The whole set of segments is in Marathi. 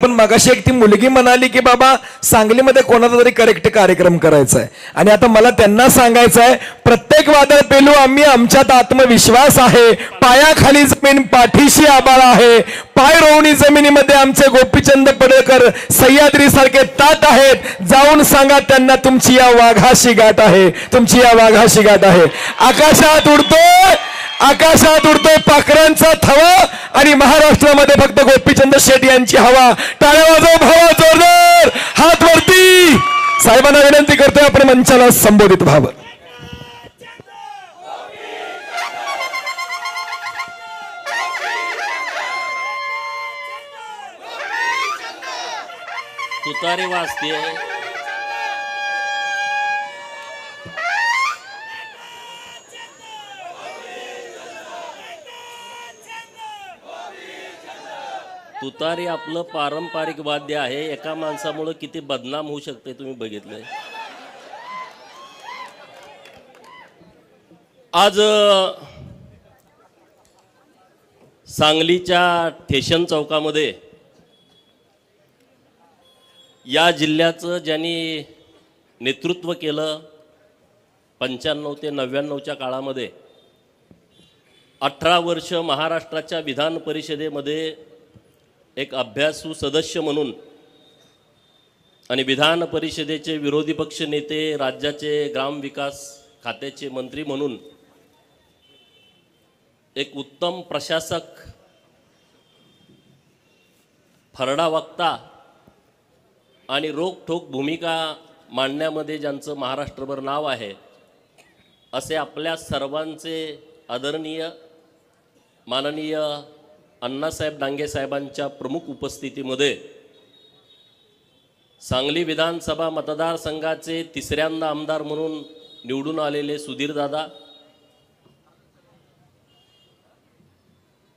पण मगाशी एक ती मुलगी म्हणाली की बाबा सांगलीमध्ये कोणाचा तरी करेक्ट कार्यक्रम करायचा आहे, आणि आता मला त्यांना सांगायचं आहे, प्रत्येक वादळ पेलू आम्ही, आमच्यात आत्मविश्वास आहे, पायाखाली जमीन पाठीशी आबाळ आहे, पाय रोवणी जमिनीमध्ये आमचे गोपीचंद पडळकर सह्याद्री सारखे तात आहेत, जाऊन सांगा त्यांना तुमची या वाघाशी गाठ आहे, तुमची या वाघाशी गाठ आहे. आकाशात उडतोय, आकाशात उडतोय पाखरांचा थवा, आणि महाराष्ट्रामध्ये फक्त गोपीचंद शेट यांची हवा. टाळ्या वाजव भावा, जोरदार हात वरती. साहेबांना विनंती करतोय आपण मंचाला संबोधित व्हावं. तुतारी वाजते. तुतारी आपलं पारंपरिक वाद्य आहे. एका माणसामुळे किती बदनाम होऊ शकते तुम्ही बघितलंय. आज सांगलीच्या ठेशन चौकामध्ये या जिल्ह्याचं ज्यांनी नेतृत्व केलं 95 ते 99च्या काळामध्ये, 18 वर्ष महाराष्ट्राच्या विधान परिषदेमध्ये एक अभ्यासू सदस्य म्हणून आणि विधान परिषदेचे विरोधी पक्ष नेते, राज्याचे ग्रामविकास खात्याचे मंत्री म्हणून एक उत्तम प्रशासक, फरडा वक्ता आणि रोखठोक भूमिका मांडण्यामध्ये ज्यांचं महाराष्ट्रभर नाव आहे, असे आपल्या सर्वांचे आदरणीय माननीय अण्णासाहेब डांगे साहेबांच्या प्रमुख उपस्थितीमध्ये सांगली विधानसभा मतदारसंघाचे तिसऱ्यांदा आमदार म्हणून निवडून आलेले सुधीरदादा,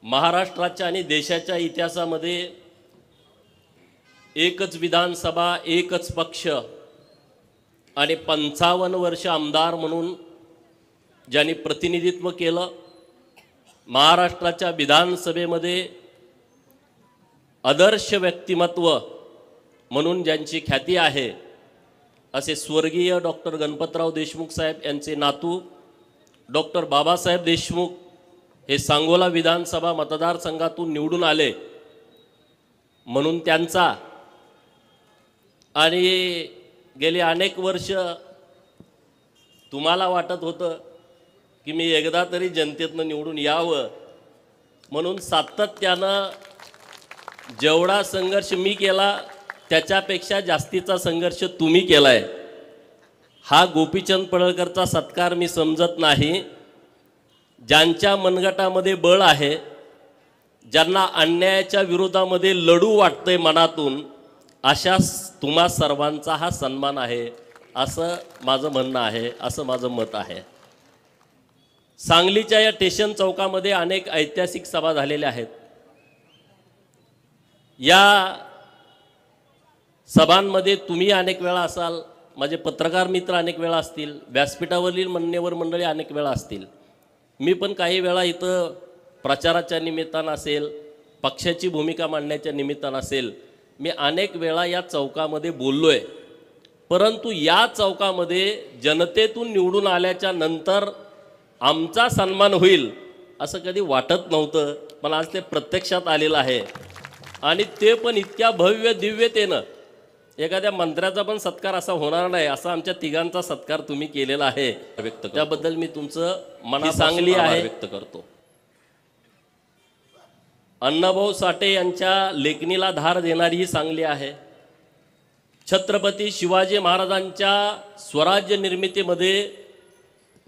महाराष्ट्राच्या आणि देशाच्या इतिहासामध्ये एकच विधानसभा, एकच पक्ष आणि 55 वर्ष आमदार म्हणून ज्यांनी प्रतिनिधित्व केलं, महाराष्ट्राच्या विधानसभेमध्ये आदर्श व्यक्तिमत्व म्हणून ज्यांची ख्याती आहे, असे स्वर्गीय डॉक्टर गणपतराव देशमुख साहेब यांचे नातू डॉक्टर बाबासाहेब देशमुख हे सांगोला विधानसभा मतदारसंघातून निवडून आले. म्हणून त्यांचा आणि गेली अनेक वर्ष तुम्हाला वाटत होतं की मी एकदा तरी जनतेतनं निवडून यावं, म्हणून सातत्यानं जेवढा संघर्ष मी केला त्याच्यापेक्षा जास्तीचा संघर्ष तुम्ही केला आहे. हा गोपीचंद पडळकरचा सत्कार मी समजत नाही. ज्यांच्या मनगटामध्ये बळ आहे, ज्यांना अन्यायाच्या विरोधामध्ये लढू वाटतंय मनातून, अशा तुम्हा सर्वांचा हा सन्मान आहे, असं माझं म्हणणं आहे, असं माझं मत आहे. सांगलीच्या या स्टेशन चौकामध्ये अनेक ऐतिहासिक सभा झालेल्या आहेत. या सभांमध्ये तुम्ही अनेक वेळा असाल, माझे पत्रकार मित्र अनेक वेळा असतील, व्यासपीठावरील मान्यवर मंडळी अनेक वेळा असतील. मी पण काही वेळा इथं प्रचाराच्या निमित्तानं असेल, पक्षाची भूमिका मांडण्याच्या निमित्तानं असेल, मी अनेक वेळा या चौकामध्ये बोललो आहे. परंतु या चौकामध्ये जनतेतून निवडून आल्याच्या नंतर आमचा सन्मान होईल असं कधी वाटत नव्हतं, पण आज ते प्रत्यक्षात आलेलं आहे. आणि ते पण इतक्या भव्य दिव्यतेनं. एखाद्या मंत्र्याचा पण सत्कार असा होणार नाही, असा आमच्या तिघांचा सत्कार तुम्ही केलेला आहे. त्याबद्दल मी तुमचं मनापासून चांगली आहे व्यक्त करतो. अण्णाभाऊ साठे यांच्या लेखणीला धार देणारी ही सांगली आहे. छत्रपती शिवाजी महाराजांच्या स्वराज्य निर्मितीमध्ये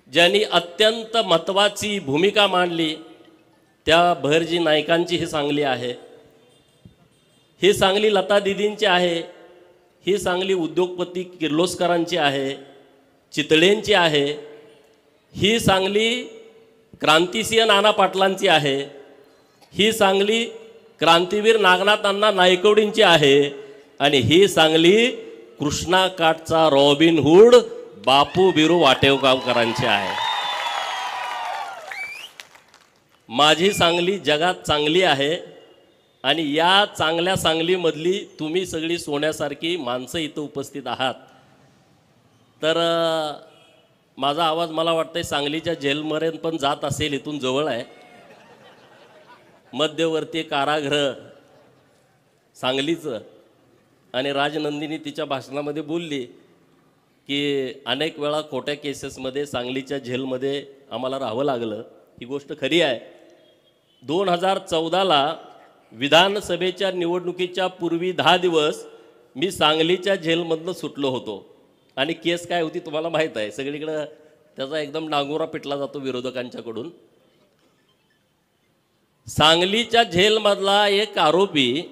ज्यांनी अत्यंत महत्त्वाची भूमिका मांडली, त्या भैरजी नायकांची ही सांगली आहे. ही सांगली लता दिदींची आहे. ही सांगली उद्योगपती किर्लोस्करांची आहे, चितळेंची आहे. ही सांगली क्रांतिसिंह नाना पाटलांची आहे. ही सांगली क्रांतीवीर नागनाथ अण्णा नायकवडींची आहे. आणि ही सांगली कृष्णा काठचा रॉबिन हुड बापू बिरू वाटेगावकरांची आहे. माझी सांगली जगात चांगली आहे आणि या चांगल्या सांगलीमधली तुम्ही सगळी सोन्यासारखी माणसं इथं उपस्थित आहात. तर माझा आवाज मला वाटतंय सांगलीच्या जेलमध्ये पण जात असेल, इथून जवळ आहे. मध्यवर्ती कारागृह सांगलीचं. आणि राजनंदिनी तिच्या भाषणामध्ये बोलली की अनेक वेळा खोट्या केसेसमध्ये सांगलीच्या जेलमध्ये आम्हाला राहावं लागलं. ही गोष्ट खरी आहे. 2014ला विधानसभेच्या निवडणुकीच्या पूर्वी 10 दिवस मी सांगलीच्या जेलमधनं सुटलो होतो. आणि केस काय होती तुम्हाला माहीत आहे. सगळीकडं त्याचा एकदम डांगोरा पिटला जातो विरोधकांच्याकडून. सांगलीच्या जेलमधला एक आरोपी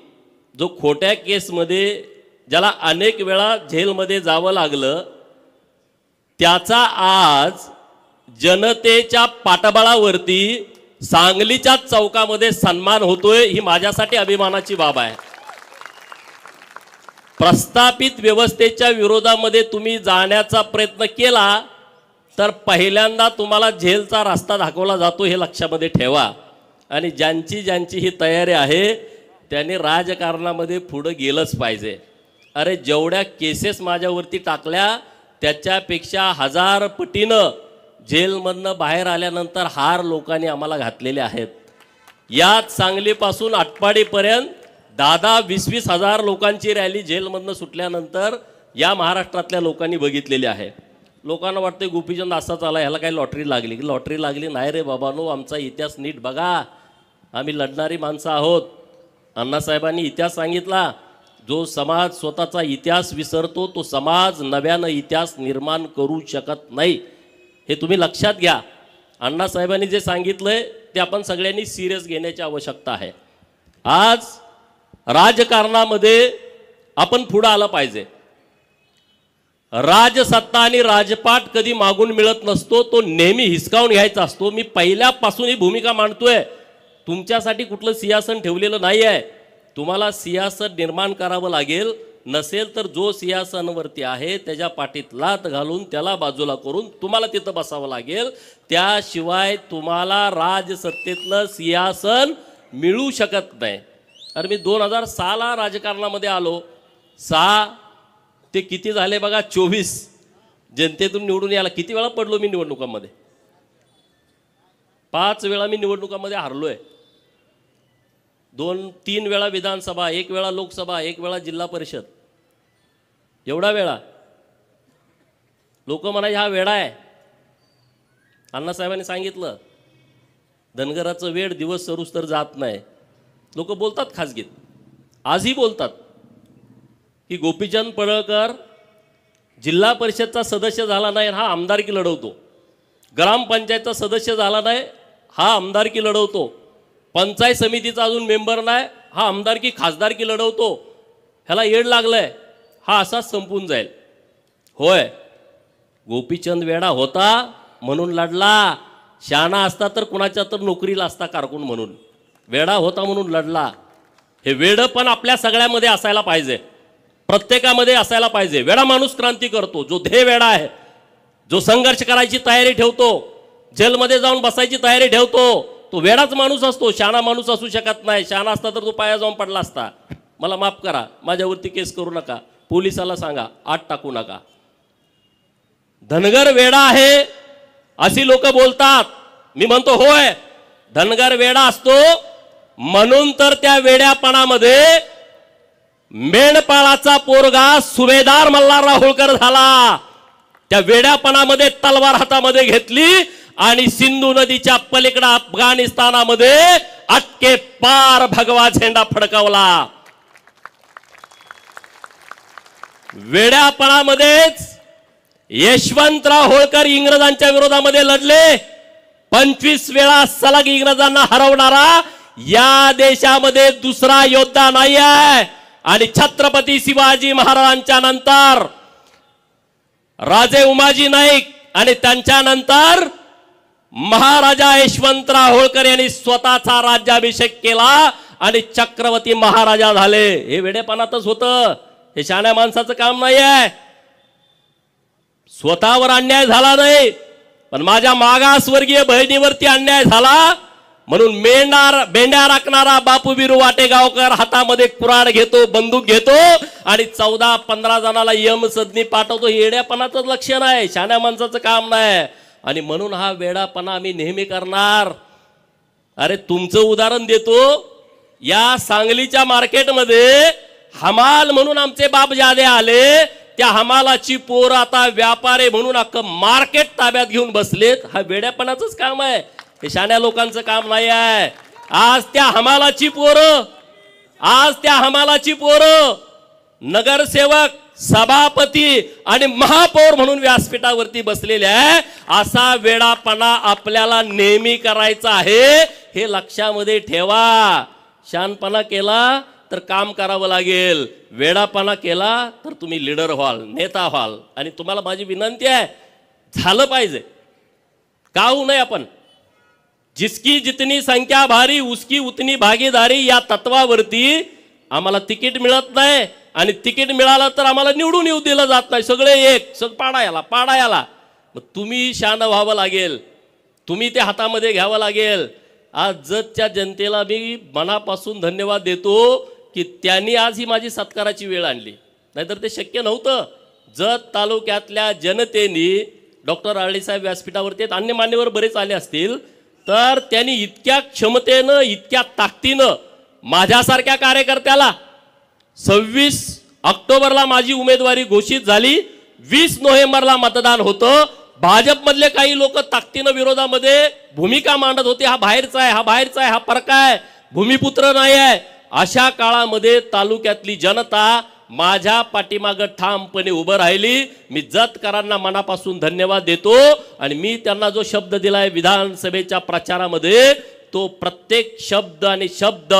जो खोट्या केसमध्ये ज्याला अनेक वेळा जेलमध्ये जावं लागलं, त्याचा आज जनतेच्या पाठबळावरती सांगलीच्या चौकामध्ये सन्मान होतोय. ही माझ्यासाठी अभिमानाची बाब आहे. प्रस्थापित व्यवस्थेच्या विरोधामध्ये तुम्ही जाण्याचा प्रयत्न केला तर पहिल्यांदा तुम्हाला जेलचा रस्ता दाखवला जातो, हे लक्षामध्ये ठेवा. आणि ज्यांची ही तयारी आहे त्यांनी राजकारणामध्ये पुढं गेलंच पाहिजे. अरे जेवढ्या केसेस माझ्यावरती टाकल्या त्याच्यापेक्षा 1000 पटीनं जेलमधनं बाहेर आल्यानंतर हार लोकांनी आम्हाला घातलेले आहेत. यात सांगलीपासून आटपाडीपर्यंत 10-20 हजार लोकांची रॅली जेलमधनं सुटल्यानंतर या महाराष्ट्रातल्या लोकांनी बघितलेली आहे. लोकांना वाटतं गोपीचंद असाच आला, ह्याला काही लॉटरी लागली. लॉटरी लागली नाही रे बाबांनो. आमचा इतिहास नीट बघा. आम्ही लढणारी माणसं आहोत. अण्णासाहेबांनी इतिहास सांगितला. जो समाज स्वतःचा इतिहास विसरतो तो समाज नव्यानं इतिहास निर्माण करू शकत नाही. हे तुम्ही लक्षात घ्या. अण्णासाहेबांनी जे सांगितलंय ते आपण सगळ्यांनी सिरियस घेण्याची आवश्यकता आहे. आज राजकारणामध्ये आपण पुढं आलं पाहिजे. राजसत्ता आणि राजपाट कधी मागून मिळत नसतो, तो नेहमी हिसकावून घ्यायचा असतो. मी पहिल्यापासून ही भूमिका मांडतोय. तुमच्यासाठी कुठलं सिंहासन ठेवलेलं नाही आहे. तुम्हाला सिंहासन निर्माण करावं लागेल. नसेल तर जो सिंहासनावरती आहे त्याच्या पाठीत लाथ घालून त्याला बाजूला करून तुम्हाला तिथं बसावं लागेल. त्याशिवाय तुम्हाला राजसत्तेतलं सिंहासन मिळू शकत नाही. अरे मी 2006ला राजकारणामध्ये आलो. 6 ते किती झाले बघा, 24 जनतेतून निवडून यायला किती वेळा पडलो मी निवडणुकांमध्ये. 5 वेळा मी निवडणुकांमध्ये हारलोय. 2-3 वेळा विधानसभा, 1 वेळा लोकसभा, 1 वेळा जिल्हा परिषद. एवढा वेळा लोक म्हणा हा वेळा आहे. अण्णासाहेबांनी सांगितलं धनगराचं वेळ दिवस सरूस तर जात नाही. लोक बोलतात खाजगीत, आजही बोलतात की गोपीचंद पडळकर जिल्हा परिषदचा सदस्य झाला नाही हा आमदारकी लढवतो. ग्रामपंचायतचा सदस्य झाला नाही हा आमदारकी लढवतो. पंचायत समितीचा अजून मेंबर नाही हा आमदारकी खासदारकी लढवतो. ह्याला येड लागलंय, हा असाच संपून जाईल. होय, गोपीचंद वेडा होता म्हणून लढला. शहाणा असता तर कुणाच्या तर नोकरीला असता कारकून म्हणून. वेडा होता म्हणून लढला. हे वेडं पण आपल्या सगळ्यामध्ये असायला पाहिजे, प्रत्येकामध्ये असायला पाहिजे. वेडा माणूस क्रांती करतो. जो ध्येय वेडा आहे, जो संघर्ष करायची तयारी ठेवतो, जेलमध्ये जाऊन बसायची तयारी ठेवतो, तो वेडाच माणूस असतो. शहाणा माणूस असू शकत नाही. शहाणा असता तर तो पाया जाऊन पडला असता. मला माफ करा, माझ्यावरती केस करू नका, पोलिसाला सांगा, आत टाकू नका. धनगर वेडा आहे अशी लोक बोलतात. मी म्हणतो होय, धनगर वेडा असतो म्हणून तर त्या वेड्यापणामध्ये मेंढपाळाचा पोरगा सुभेदार मल्हारराव होळकर झाला. त्या वेड्यापणामध्ये तलवार हातामध्ये घेतली आणि सिंधू नदीच्या पलीकडे अफगाणिस्तानामध्ये अटके पार भगवा झेंडा फडकावला. वेड्यापणामध्येच यशवंतराव होळकर इंग्रजांच्या विरोधामध्ये लढले. 25 वेळा सलग इंग्रजांना हरवणारा या देशामध्ये दुसरा योद्धा नाही आहे. आणि छत्रपती शिवाजी महाराजांच्या नंतर राजे उमाजी नाईक आणि त्यांच्यानंतर महाराजा यशवंतराव होळकर यांनी स्वतःचा राज्याभिषेक केला आणि चक्रवर्ती महाराजा झाले. हे वेडेपणातच होतं, हे शहाण्या माणसाचं काम नाही आहे. स्वतःवर अन्याय झाला नाही, पण माझ्या मागासवर्गीय बहिणीवरती अन्याय झाला. म्हणून मेंढ्या राखणारा बापू बिरू वाटेगावकर हातामध्ये कुऱ्हाड घेतो, बंदूक घेतो आणि 14-15 जणाला यम सदनी पाठवतो. येड्यापणाचं लक्षण आहे, शहाण्या माणसाचं काम नाही. आणि म्हणून हा वेडापणा आम्ही नेहमी करणार. अरे तुमचं उदाहरण देतो, या सांगलीच्या मार्केटमध्ये हमाल म्हणून आमचे बाप जादे आले. त्या हमालाची पोर आता व्यापारी म्हणून अख्खं मार्केट ताब्यात घेऊन बसलेत. हा वेड्यापणाचंच काम आहे, हे शाण्या लोकांचं काम नाही आहे. आज त्या हमालाची पोरं नगरसेवक, सभापती आणि महापौर म्हणून व्यासपीठावरती बसलेले आहे. असा वेडापणा आपल्याला नेहमी करायचा आहे, हे लक्षामध्ये ठेवा. शहाणपणा केला तर काम करावं लागेल, वेडापणा केला तर तुम्ही लीडर व्हाल, नेता व्हाल. आणि तुम्हाला माझी विनंती आहे, झालं पाहिजे. का होऊ नये आपण? जिसकी जितनी संख्या भारी उसकी उतनी भागीदारी या तत्वावरती आम्हाला तिकीट मिळत नाही. आणि तिकीट मिळालं तर आम्हाला निवडून येऊ दिलं जात नाही. सगळे एक पाडा याला. मग तुम्ही शहाणं व्हावं लागेल, तुम्ही ते हातामध्ये घ्यावं लागेल. आज जतच्या जनतेला मी मनापासून धन्यवाद देतो की त्यांनी आज ही माझी सत्काराची वेळ आणली, नाहीतर ते शक्य नव्हतं. जत तालुक्यातल्या जनतेने डॉक्टर आरळीसाहेब व्यासपीठावरती आहेत, अन्य मान्यवर बरेच आले असतील, तर त्यांनी इतक्या क्षमतेनं, इतक्या ताकदीनं माझ्यासारख्या कार्यकर्त्याला 26 ऑक्टोबरला माझी उमेदवारी घोषित झाली, 20 नोव्हेंबरला मतदान होतं. भाजपमधले काही लोक ताकदीनं विरोधामध्ये भूमिका मांडत होते, हा बाहेरचा आहे, हा परका आहे, भूमिपुत्र नाही आहे. अशा काळामध्ये तालुक्यातली जनता माझ्या पाठीमागं ठामपणे उभं राहिली. मी जतकरांना मनापासून धन्यवाद देतो. आणि मी त्यांना जो शब्द दिलाय विधानसभेच्या प्रचारामध्ये, तो प्रत्येक शब्द आणि शब्द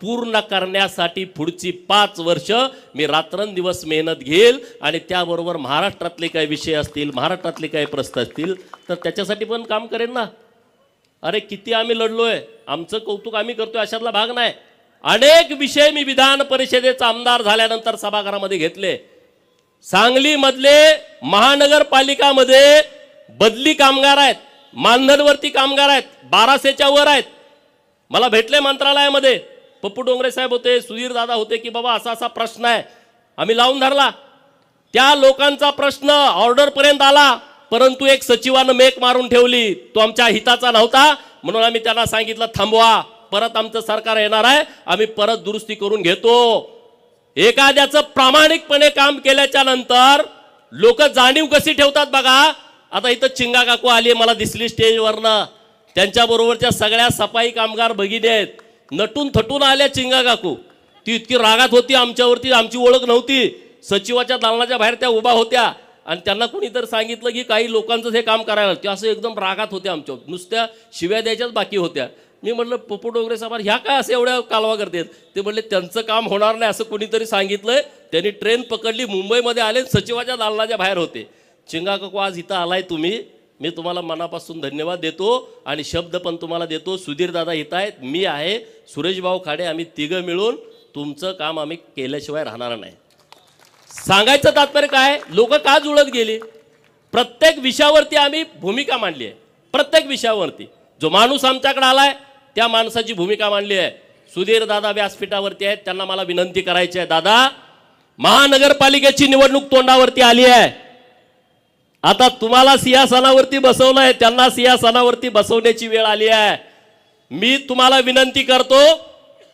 पूर्ण करण्यासाठी पुढची 5 वर्ष मी रात्रंदिवस मेहनत घेईल. आणि त्याबरोबर महाराष्ट्रातले काही विषय असतील, महाराष्ट्रातले काही प्रश्न असतील, तर त्याच्यासाठी पण काम करेन ना. अरे किती आम्ही लढलोय, आमचं कौतुक आम्ही करतोय अशातला भाग नाही. अनेक विषय मी विधान परिषदेचा आमदार झाल्यानंतर सभागृहामध्ये घेतले. सांगलीमधले महानगरपालिकामध्ये बदली कामगार आहेत, मानधनवरती कामगार आहेत, 1200च्या वर आहेत. मला भेटले मंत्रालयामध्ये, पप्पू डोंगरे साहेब होते, सुधीर दादा होते, की बाबा असा असा प्रश्न आहे. आम्ही लावून धरला. त्या लोकांचा प्रश्न ऑर्डरपर्यंत आला, परंतु एक सचिवानं मेक मारून ठेवली, तो आमच्या हिताचा नव्हता. म्हणून आम्ही त्यांना सांगितलं थांबवा, परत आमचं सरकार येणार आहे, आम्ही परत दुरुस्ती करून घेतो. एखाद्याचं प्रामाणिकपणे काम केल्याच्या नंतर लोक जाणीव कशी ठेवतात बघा. आता इथं चिंगा काकू आली, मला दिसली स्टेजवरनं, त्यांच्याबरोबरच्या सगळ्या सफाई कामगार भगिनी आहेत, नटून थटून आल्या चिंगा काकू. ती इतकी रागात होती आमच्यावरती, आमची ओळख नव्हती. सचिवाच्या दालनाच्या बाहेर त्या उभा होत्या आणि त्यांना कोणीतरी सांगितलं की काही लोकांचं हे काम करायला, ते असं एकदम रागात होते आमच्यावर, नुसत्या शिव्या द्यायच्याच बाकी होत्या. मी म्हटलं पप्पू डोंगरे साहेब ह्या काय असं एवढ्या कालवा करतात? ते म्हटले त्यांचं काम होणार नाही असं कोणीतरी सांगितलंय. त्यांनी ट्रेन पकडली, मुंबईमध्ये आले, सचिवाच्या दालनाच्या बाहेर होते. चिंगा काकू आज इथं आलाय तुम्ही, मी तुम्हाला मनापासून धन्यवाद देतो आणि शब्द पण तुम्हाला देतो. सुधीर दादा इथं आहेत, मी आहे, सुरेश भाऊ खाडे, आम्ही तिघं मिळून तुमचं काम आम्ही केल्याशिवाय राहणार नाही. सांगायचं तात्पर्य काय, लोक का जुळत गेली? प्रत्येक विषयावरती आम्ही भूमिका मांडली आहे. प्रत्येक विषयावरती जो माणूस आमच्याकडे आलाय त्या माणसाची भूमिका मांडली आहे. सुधीर दादा व्यासपीठावरती आहेत, त्यांना मला विनंती करायची आहे, दादा महानगरपालिकेची निवडणूक तोंडावरती आली आहे, आता तुम्हाला सिंहासनावरती बसवलं आहे, त्यांना सिंहासनावरती बसवण्याची वेळ आली आहे. मी तुम्हाला विनंती करतो,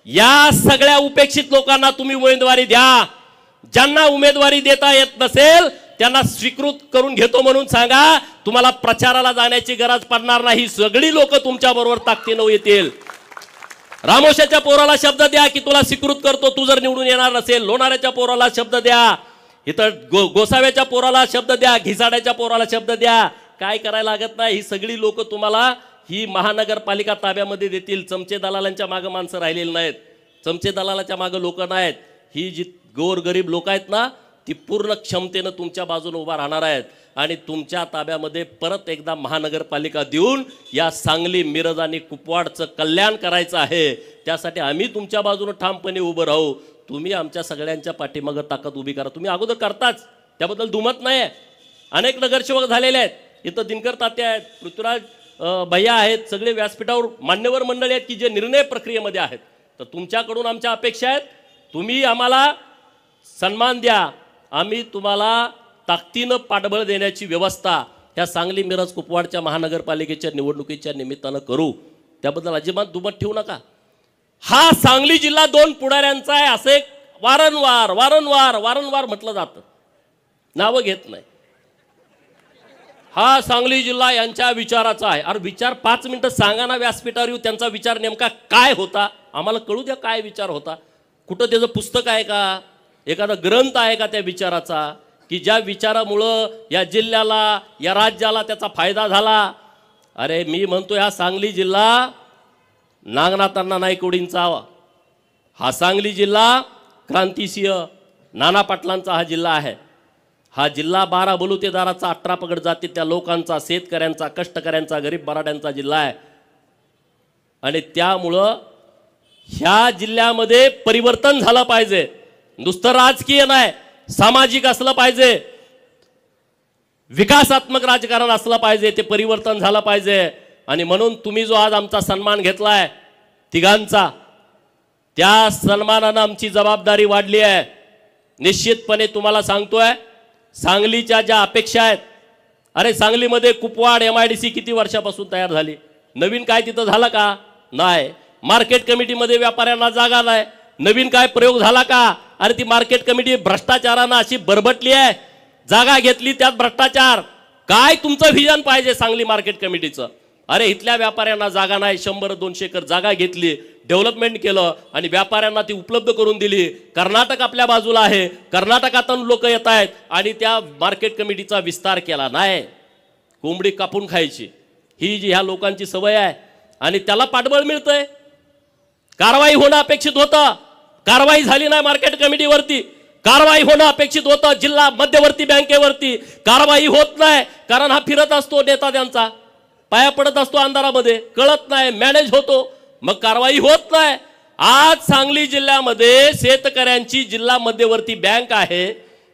या सगळ्या उपेक्षित लोकांना तुम्ही उमेदवारी द्या. ज्यांना उमेदवारी देता येत नसेल त्यांना स्वीकृत करून घेतो म्हणून सांगा. तुम्हाला प्रचाराला जाण्याची गरज पडणार नाही, सगळी लोक तुमच्या बरोबर ताकदीनं येतील. रामोशाच्या पोराला शब्द द्या की तुला स्वीकृत करतो, तू जर निवडून येणार नसेल. लोणाऱ्याच्या पोराला शब्द द्या, इथं गोसाव्याच्या पोराला शब्द द्या, घिसाड्याच्या पोराला शब्द द्या. काय करायला लागत नाही, ही सगळी लोक तुम्हाला ही महानगरपालिका ताब्यामध्ये देतील. चमचे दलालांच्या मागं माणसं राहिलेली नाहीत, चमचे दलालाच्या मागं लोक नाहीत. ही जी गोरगरीब लोक आहेत ना, ती पूर्ण क्षमतेनं तुमच्या बाजूने उभा राहणार आहेत आणि तुमच्या ताब्यामध्ये परत एकदा महानगरपालिका देऊन या सांगली, मिरज आणि कुपवाडचं कल्याण करायचं आहे. त्यासाठी आम्ही तुमच्या बाजूने ठामपणे उभं राहू. तुम्ही आमच्या सगळ्यांच्या पाठीमागं ताकद उभी करा. तुम्ही अगोदर करताच, त्याबद्दल दुमत नाही आहे. अनेक नगरसेवक झालेले आहेत, इथं दिनकर तात्या आहेत, पृथ्वीराज भैया आहेत, सगळे व्यासपीठावर मान्यवर मंडळी आहेत की जे निर्णय प्रक्रियेमध्ये आहेत. तर तुमच्याकडून आमच्या अपेक्षा आहेत, तुम्ही आम्हाला सन्मान द्या, आम्ही तुम्हाला ताकदीनं पाठबळ देण्याची व्यवस्था ह्या सांगली मिरज कुपवाडच्या महानगरपालिकेच्या निवडणुकीच्या निमित्तानं करू. त्याबद्दल अजिबात दुमत ठेवू नका. हा सांगली जिल्हा दोन पुढाऱ्यांचा आहे असे वारंवार वारंवार वारंवार म्हटलं जातं, नावं घेत नाही. हा सांगली जिल्हा यांच्या विचाराचा आहे. अरे विचार 5 मिनिटं सांगा ना व्यासपीठावर येऊ, त्यांचा विचार नेमका काय होता आम्हाला कळू द्या. काय विचार होता, कुठं त्याचं पुस्तक आहे का, एखादा ग्रंथ आहे का त्या विचाराचा, की ज्या विचारामुळं या जिल्ह्याला या राज्याला त्याचा फायदा झाला. अरे मी म्हणतो हा सांगली जिल्हा नागनाथांना नाईकवडींचा, हा सांगली जिल्हा क्रांतिसिंह नाना पाटलांचा हा जिल्हा आहे. हा जिल्हा 12 बलुतेदाराचा, 18 पगड जातीच्या लोकांचा, शेतकऱ्यांचा, कष्टकऱ्यांचा, गरीब मराठ्यांचा जिल्हा आहे. आणि त्यामुळं ह्या जिल्ह्यामध्ये परिवर्तन झालं पाहिजे. नुसतं राजकीय नाही, सामाजिक असलं पाहिजे, विकासात्मक राजकारण असलं पाहिजे, ते परिवर्तन झालं पाहिजे. आणि म्हणून तुम्ही जो आज आमचा सन्मान घेतलाय तिघांचा, त्या सन्मानानं आमची जबाबदारी वाढली आहे. निश्चितपणे तुम्हाला सांगतोय, सांगलीच्या ज्या अपेक्षा आहेत, अरे सांगलीमध्ये कुपवाड MIDC किती वर्षापासून तयार झाली, नवीन काय तिथं झालं का, नाही. मार्केट कमिटीमध्ये व्यापाऱ्यांना जागा नाही, नवीन काय प्रयोग झाला का. अरे ती मार्केट कमिटी भ्रष्टाचारानं अशी बरबटली आहे, जागा घेतली त्यात भ्रष्टाचार. काय तुमचं व्हिजन पाहिजे सांगली मार्केट कमिटीचं. अरे इथल्या व्यापाऱ्यांना जागा नाही, 100-200 एकर जागा घेतली, डेव्हलपमेंट केलं आणि व्यापाऱ्यांना ती उपलब्ध करून दिली. कर्नाटक आपल्या बाजूला आहे, कर्नाटकातून लोक येत आहेत आणि त्या मार्केट कमिटीचा विस्तार केला नाही. कोंबडी कापून खायची ही जी ह्या लोकांची सवय आहे आणि त्याला पाठबळ मिळतंय. कारवाई होणं अपेक्षित होतं, कारवाई झाली नाही. मार्केट कमिटीवरती कारवाई होणं अपेक्षित होतं, जिल्हा मध्यवर्ती बँकेवरती कारवाई होत नाही. कारण हा फिरत असतो नेता, त्यांचा पाया पडत असतो अंधारामध्ये, कळत नाही, मॅनेज होतो, मग कारवाई होत नाही. आज सांगली जिल्ह्यामध्ये शेतकऱ्यांची जिल्हा मध्यवर्ती बँक आहे,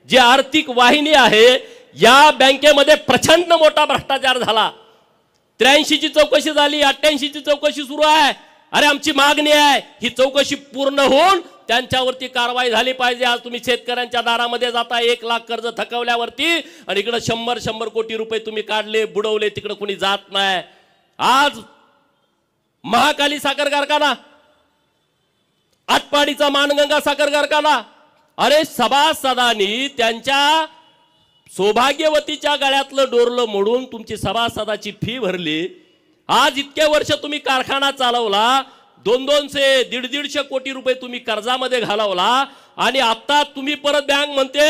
जी आर्थिक वाहिनी आहे, या बँकेमध्ये प्रचंड मोठा भ्रष्टाचार झाला. 83 ची चौकशी झाली, 88 ची चौकशी सुरू आहे. अरे आमची मागणी आहे ही चौकशी पूर्ण होऊन त्यांच्यावरती कारवाई झाली पाहिजे. आज तुम्ही शेतकऱ्यांच्या दारामध्ये जाता 1 लाख कर्ज थकवल्यावरती आणि इकडे 100 कोटी रुपये तुम्ही काढले, बुडवले, तिकडे कोणी जात नाही. आज महाकाली साखर कारखाना, आटपाडीचा मानगंगा साखर कारखाना, अरे सभासदांनी त्यांच्या सौभाग्यवतीच्या गळ्यातलं डोरलं मोडून तुमची सभासदाची फी भरली. आज इतके वर्ष तुम्ही कारखाना चालवला, 200 150 कोटी रुपये तुम्ही कर्जामध्ये घालवला आणि आता तुम्ही परत बँक म्हणते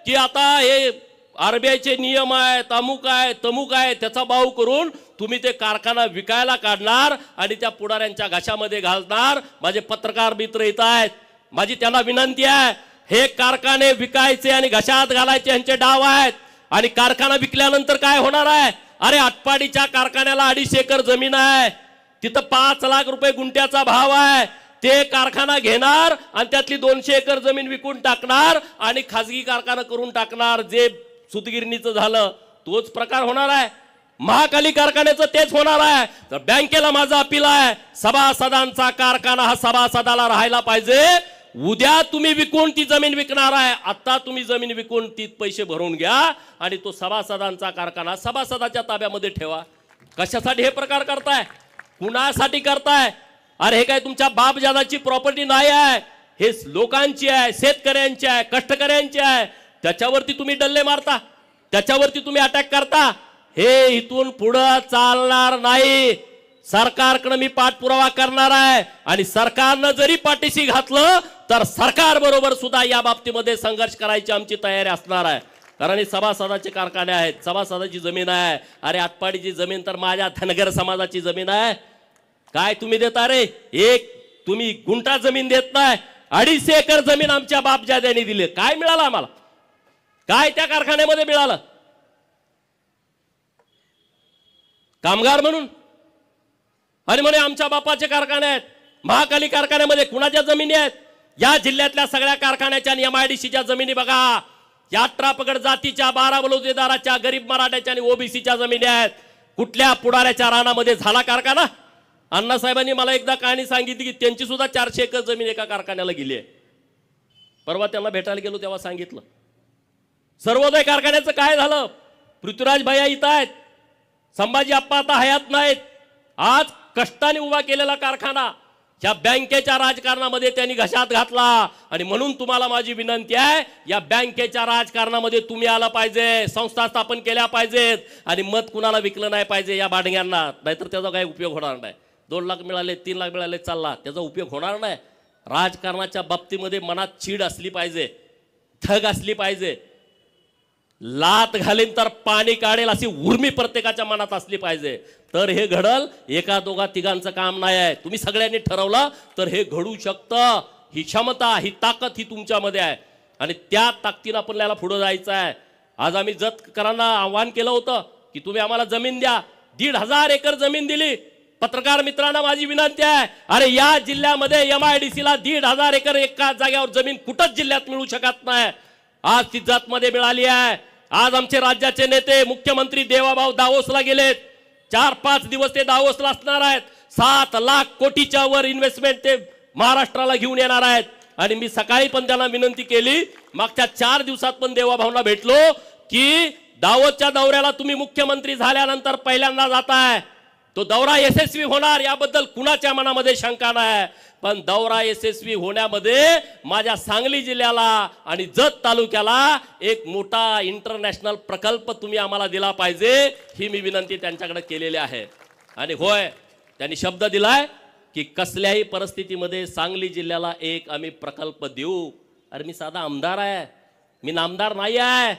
की आता हे RBIचे नियम आहेत, अमुक आहे, तमुक आहे, त्याचा बाऊ करून तुम्ही ते कारखाना विकायला काढणार आणि त्या पुढाऱ्यांच्या घशामध्ये घालणार. माझे पत्रकार मित्र येत आहेत, माझी त्यांना विनंती आहे, हे कारखाने विकायचे आणि घशात घालायचे यांचे डाव आहेत. आणि कारखाना विकल्यानंतर काय होणार आहे. अरे आटपाडीच्या कारखान्याला 2.5 एकर जमीन आहे, तिथं 5 लाख रुपये गुंठ्याचा भाव आहे. ते कारखाना घेणार आणि त्यातली 200 एकर जमीन विकून टाकणार आणि खाजगी कारखाना करून टाकणार. जे सुतगिरणीचं झालं तोच प्रकार होणार आहे, महाकाली कारखान्याचं तेच होणार आहे. तर बँकेला माझं अपील आहे, सभासदांचा कारखाना हा सभासदाला राहायला पाहिजे. उद्या तुम्ही विकून ती जमीन विकणार आहे, आता तुम्ही जमीन विकून ती पैसे भरून घ्या आणि तो सभासदांचा कारखाना सभासदाच्या ताब्यामध्ये ठेवा. कशासाठी हे प्रकार करताय, कुणासाठी करताय. अरे हे काय तुमच्या बापजादाची प्रॉपर्टी नाही आहे, हे लोकांची आहे, शेतकऱ्यांची आहे, कष्टकऱ्यांची आहे. त्याच्यावरती तुम्ही डल्ले मारता, त्याच्यावरती तुम्ही अटॅक करता. हे इथून पुढे चालणार नाही. सरकारकडे मी पाठपुरावा करणार आहे आणि सरकारनं जरी पाठीशी घातलं तर सरकार बरोबर सुद्धा या बाबतीमध्ये संघर्ष करायची आमची तयारी असणार आहे. कारण हे सभासदाचे कारखाने आहेत, सभासदाची जमीन आहे. अरे आटपाडीची जमीन तर माझ्या धनगर समाजाची जमीन आहे. काय तुम्ही देता रे, एक तुम्ही गुंठा जमीन देत नाही, 2.5 एकर जमीन आमच्या बापजाद्यांनी दिली. काय मिळालं आम्हाला, काय त्या कारखान्यामध्ये मिळालं. कामगार म्हणून आणि म्हणे आमच्या बापाचे कारखाने आहेत. महाकाली कारखान्यामध्ये कुणाच्या जमिनी आहेत, या जिल्ह्यातल्या सगळ्या कारखान्याच्या आणि MIDCच्या जमिनी बघा. या 18 पगड जातीच्या, 12 बलुतेदाराच्या, गरीब मराठ्याच्या आणि OBCच्या जमिनी आहेत. कुठल्या पुढाऱ्याच्या रानामध्ये झाला कारखाना? अण्णासाहेबांनी मला एकदा कहाणी सांगितली की त्यांची सुद्धा 400 एकर जमीन एका कारखान्याला गेली आहे. परवा त्यांना भेटायला गेलो तेव्हा सांगितलं. सर्वोदय कारखान्याचं काय झालं? पृथ्वीराज भैया इथं आहेत, संभाजी आप्पा आता हयात नाहीत. आज कष्टाने उभा केलेला कारखाना या बँकेच्या राजकारणामध्ये त्यांनी घशात घातला. आणि म्हणून तुम्हाला माझी विनंती आहे, या बँकेच्या राजकारणामध्ये तुम्ही आला पाहिजे, संस्था स्थापन केल्या पाहिजेत आणि मत कुणाला विकलं नाही पाहिजे या बाडग्यांना. नाहीतर त्याचा काही उपयोग होणार नाही. 2 लाख मिळाले, 3 लाख मिळाले, चालला, त्याचा उपयोग होणार नाही. राजकारणाच्या बाबतीमध्ये मनात चीड असली पाहिजे, ठग असली पाहिजे. लात घालीन तर पाणी काढेल अशी उर्मी प्रत्येकाच्या मनात असली पाहिजे, तर हे घडल. एका दोघा तिघांचं काम नाही आहे. तुम्ही सगळ्यांनी ठरवलं तर हे घडू शकतं. ही क्षमता, ही ताकद ही तुमच्यामध्ये आहे आणि त्या ताकदीनं आपल्याला पुढे जायचं आहे. आज आम्ही जतकरांना आव्हान केलं होतं की तुम्ही आम्हाला जमीन द्या. 1,500 एकर जमीन दिली. पत्रकार मित्रांना माझी विनंती आहे, अरे या जिल्ह्यामध्ये MIDC ला 1,500 एकर एका जागेवर जमीन कुठंच जिल्ह्यात मिळू शकत नाही. आज ती जतमध्ये मिळाली आहे. आज आमचे राज्याचे नेते मुख्यमंत्री देवाभाऊ दावोसला गेलेत. 4-5 दिवस ते दावोसला असणार आहेत. 7 लाख कोटीच्या वर इन्व्हेस्टमेंट ते महाराष्ट्राला घेऊन येणार आहेत. आणि मी सकाळी पण त्यांना विनंती केली, मागच्या 4 दिवसात पण देवाभाऊंना भेटलो की दावोसच्या दौऱ्याला तुम्ही मुख्यमंत्री झाल्यानंतर पहिल्यांदा जाताय, तो दौरा यशस्वी होणार याबद्दल कुणाच्या मनामध्ये शंका नाही. पण दौरा यशस्वी होण्यामध्ये माझ्या सांगली जिल्ह्याला आणि जत तालुक्याला एक मोठा इंटरनॅशनल प्रकल्प तुम्ही आम्हाला दिला पाहिजे, ही मी विनंती त्यांच्याकडे केलेली आहे. आणि होय, त्यांनी शब्द दिलाय की कसल्याही परिस्थितीमध्ये सांगली जिल्ह्याला एक आम्ही प्रकल्प देऊ. अरे मी साधा आमदार आहे, मी नामदार नाही आहे.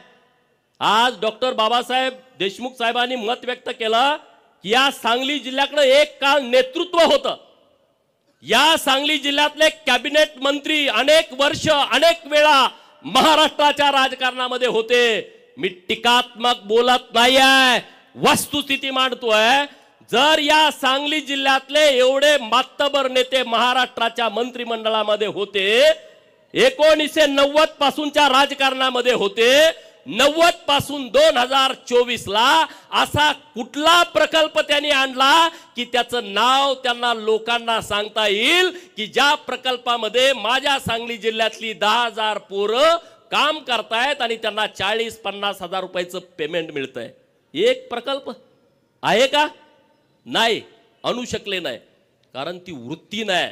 आज डॉक्टर बाबासाहेब देशमुख साहेबांनी मत व्यक्त केलं की या सांगली जिल्ह्याकडे एक काळ नेतृत्व होतं. या सांगली जिल्ह्यातले कॅबिनेट मंत्री अनेक वर्ष अनेक वेळा महाराष्ट्राच्या राजकारणामध्ये होते. मी टीकात्मक बोलत नाही आहे, वस्तुस्थिती मांडतोय. जर या सांगली जिल्ह्यातले एवढे मातबर नेते महाराष्ट्राच्या मंत्रिमंडळामध्ये होते, 1990 पासूनच्या राजकारणामध्ये होते, 90 पासून 2024 ला असा कुठला प्रकल्प त्यांनी आणला की त्याचं नाव त्यांना लोकांना सांगता येईल की ज्या प्रकल्पामध्ये माझ्या सांगली जिल्ह्यातली 10,000 पोरं काम करतायत आणि त्यांना 40-50 हजार रुपयाचं पेमेंट मिळतंय. एक प्रकल्प आहे का? नाही, आणू शकले नाही, कारण ती वृत्ती नाही.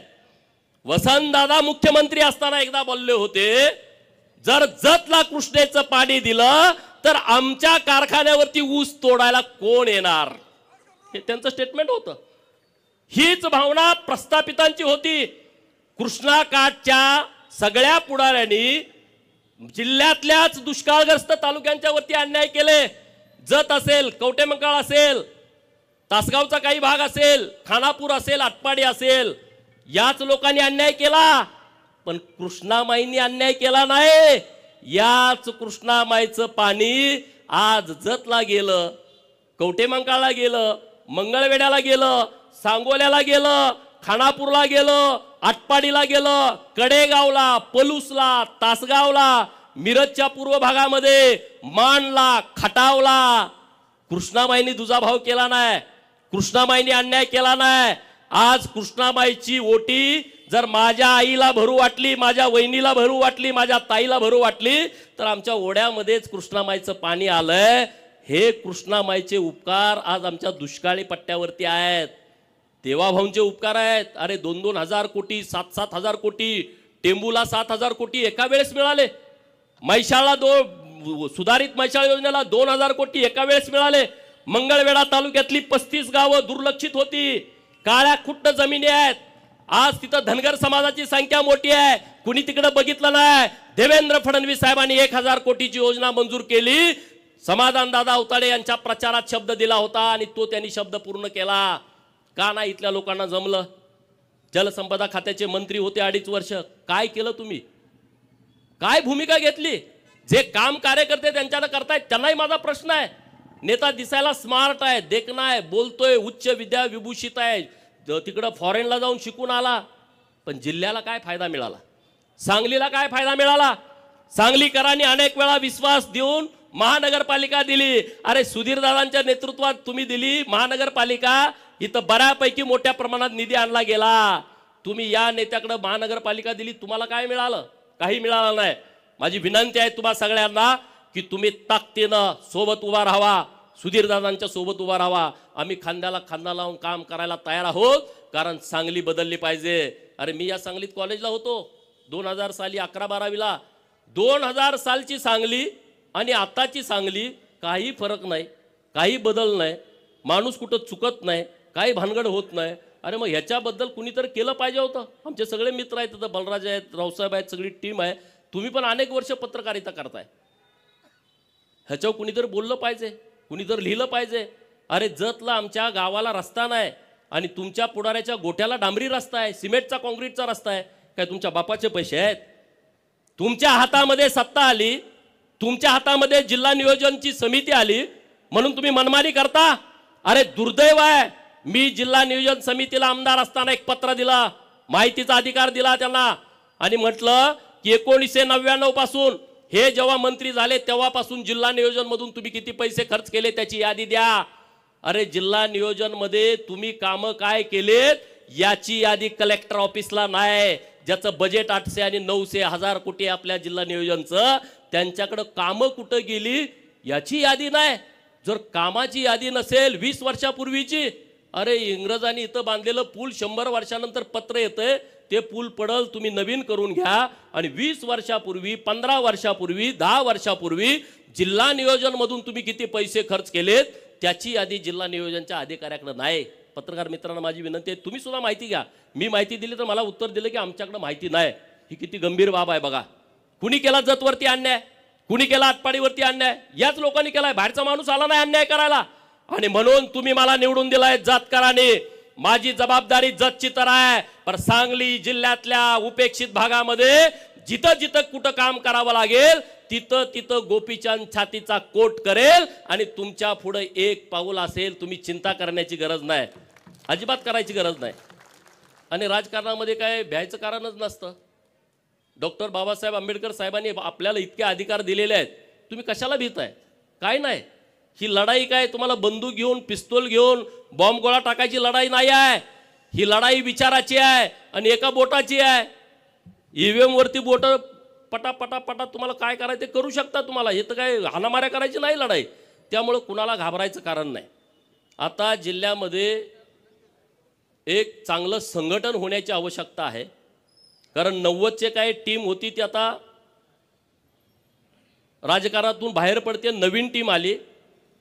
वसंतदादा मुख्यमंत्री असताना एकदा बोलले होते, जर जतला कृष्णेचं पाणी दिलं तर आमच्या कारखान्यावरती ऊस तोडायला कोण येणार, हे त्यांचं स्टेटमेंट होतं. हीच भावना प्रस्थापितांची होती. कृष्णा काठच्या सगळ्या पुढाऱ्यांनी जिल्ह्यातल्याच दुष्काळग्रस्त तालुक्यांच्या वरती अन्याय केले. जत असेल, कवटेमंकाळ असेल, तासगावचा काही भाग असेल, खानापूर असेल, आटपाडी असेल, याच लोकांनी अन्याय केला. पण कृष्णामाईंनी अन्याय केला नाही. याच कृष्णामाईचं पाणी आज जतला गेलं, कवटेमंकाळला गेलं, मंगळवेढ्याला गेलं, सांगोल्याला गेलं, खानापूरला गेलं, आटपाडीला गेलं, कडेगावला, पलूसला, तासगावला, मिरजच्या पूर्व भागामध्ये, माणला, खटावला. कृष्णामाईंनी दुजाभाव केला नाही, कृष्णामाईंनी अन्याय केला नाही. आज कृष्णामाईची ओटी जर माझ्या आईला भरू वाटली, माझ्या वहिनीला भरू वाटली, माझ्या ताईला भरू वाटली, तर आमच्या ओढ्यामध्येच कृष्णामाईचं पाणी आलंय. हे कृष्णामाईचे उपकार आज आमच्या दुष्काळी पट्ट्यावरती आहेत. देवाभाऊंचे उपकार आहेत. अरे 2-2 हजार कोटी, 7-7 हजार कोटी, टेंबूला 7,000 कोटी एका वेळेस मिळाले. म्हैसाळला सुधारित म्हैसाळ योजनेला 2,000 कोटी एका वेळेस मिळाले. मंगळवेढा तालुक्यातली 35 गावं दुर्लक्षित होती, काळ्या खुट्ट जमिनी आहेत. आज तिथं धनगर समाजाची संख्या मोठी आहे, कुणी तिकडे बघितलं नाही. देवेंद्र फडणवीस साहेबांनी 1,000 कोटीची योजना मंजूर केली. समाधान दादा अवताडे यांच्या प्रचारात शब्द दिला होता आणि तो त्यांनी शब्द पूर्ण केला. का नाही इथल्या लोकांना जमलं? जलसंपदा खात्याचे मंत्री होते 2.5 वर्ष, काय केलं तुम्ही? काय भूमिका घेतली? जे काम कार्यकर्ते त्यांच्यानं करतायत त्यांनाही माझा प्रश्न आहे. नेता दिसायला स्मार्ट आहे, देखणा आहे, बोलतोय, उच्च विद्या विभूषित आहे, तिकडं फॉरेनला जाऊन शिकून आला, पण जिल्ह्याला काय फायदा मिळाला? सांगलीला काय फायदा मिळाला? सांगलीकरांनी अनेक वेळा विश्वास देऊन महानगरपालिका दिली. अरे सुधीरदादांच्या नेतृत्वात तुम्ही दिली महानगरपालिका. इथं बऱ्यापैकी मोठ्या प्रमाणात निधी आणला गेला. तुम्ही या नेत्याकडे महानगरपालिका दिली, तुम्हाला काय मिळालं? काही मिळालं नाही. माझी विनंती आहे तुम्हा सगळ्यांना की तुम्ही ताकदीनं सोबत उभा राहावा, सुधीरदादांच्या सोबत उभा राहावा. आम्ही खांद्याला खांदा लावून काम करायला तयार आहोत, कारण सांगली बदलली पाहिजे. अरे मी या सांगलीत कॉलेजला होतो 2000 साली 11-12वीला. 2000 सालची सांगली आणि आताची सांगली काही फरक नाही, काही बदल नाही. माणूस कुठं चुकत नाही, काही भानगड होत नाही. अरे मग ह्याच्याबद्दल कुणीतरी केलं पाहिजे होतं. आमचे सगळे मित्र आहेत, तिथं बलराज आहेत, रावसाहेब आहेत, सगळी टीम आहे. तुम्ही पण अनेक वर्ष पत्रकारिता करताय. ह्याच्यावर कुणीतरी बोललं पाहिजे, कुणीतरी लिहिलं पाहिजे. अरे जतला आमच्या गावाला रस्ता नाही आणि तुमच्या पुढाऱ्याच्या गोठ्याला डांबरी रस्ता आहे, सिमेंटचा काँक्रीटचा रस्ता आहे. काय तुमच्या बापाचे पैसे आहेत? तुमच्या हातामध्ये सत्ता आली, तुमच्या हातामध्ये जिल्हा नियोजनची समिती आली म्हणून तुम्ही मनमानी करता. अरे दुर्दैव आहे. मी जिल्हा नियोजन समितीला आमदार असताना एक पत्र दिला, माहितीचा अधिकार दिला त्यांना आणि म्हटलं की 1999 पासून हे जेव्हा मंत्री झाले तेव्हापासून जिल्हा नियोजन मधून तुम्ही किती पैसे खर्च केले त्याची यादी द्या. अरे जिल्हा नियोजन मध्ये तुम्ही कामं काय केलेत याची यादी कलेक्टर ऑफिसला नाही. ज्याचं बजेट 800 आणि 900 हजार कोटी आपल्या जिल्हा नियोजनचं, त्यांच्याकडे कामं कुठं गेली याची यादी नाही. जर कामाची यादी नसेल 20 वर्षापूर्वीची, अरे इंग्रजांनी इथं बांधलेलं पूल 100 वर्षानंतर पत्र येतंय, ते पूल पडल, तुम्ही नवीन करून घ्या. आणि 20 वर्षापूर्वी, 15 वर्षापूर्वी, 10 वर्षापूर्वी जिल्हा नियोजन मधून तुम्ही किती पैसे खर्च केलेत त्याची यादी जिल्हा नियोजनच्या अधिकाऱ्याकडे नाही. पत्रकार मित्रांना माझी विनंती आहे, तुम्ही सुद्धा माहिती घ्या. मी माहिती दिली तर मला उत्तर दिलं की आमच्याकडे माहिती नाही. ही किती गंभीर बाब आहे बघा. कुणी केला जतवरती अन्याय, कुणी केला आटपाडीवरती अन्याय? याच लोकांनी केलाय. बाहेरचा माणूस आला नाही अन्याय करायला. आणि म्हणून तुम्ही मला निवडून दिलाय जातकरांनी. माझी जबाबदारी जतची तर आहे, पण सांगली जिल्ह्यातल्या उपेक्षित भागामध्ये जिथं जिथं कुठं काम करावं लागेल तिथं तिथं गोपीचंद छातीचा कोट करेल. आणि तुमच्या पुढे एक पाऊल असेल, तुम्ही चिंता करण्याची गरज नाही, अजिबात करायची गरज नाही. आणि राजकारणामध्ये काय भ्यायचं कारणच नसतं. डॉक्टर बाबासाहेब आंबेडकर साहेबांनी आपल्याला इतके अधिकार दिलेले आहेत, तुम्ही कशाला भीताय? काय नाही. ही लढाई काय तुम्हाला बंदूक घेऊन, पिस्तूल घेऊन, बॉम्ब गोळा टाकायची लढाई नाही आहे. ही लढाई विचाराची आहे आणि एका बोटाची आहे. ईव्हीएम वरती बोट पटा पटा पटा तुम्हाला काय करायचं ते करू शकता. तुम्हाला हे तर काय हाणामाऱ्या करायची नाही लढाई. त्यामुळं कुणाला घाबरायचं कारण नाही. आता जिल्ह्यामध्ये एक चांगलं संघटन होण्याची आवश्यकता आहे. कारण 90चे काय टीम होती ती आता राजकारणातून बाहेर पडते, नवीन टीम आली.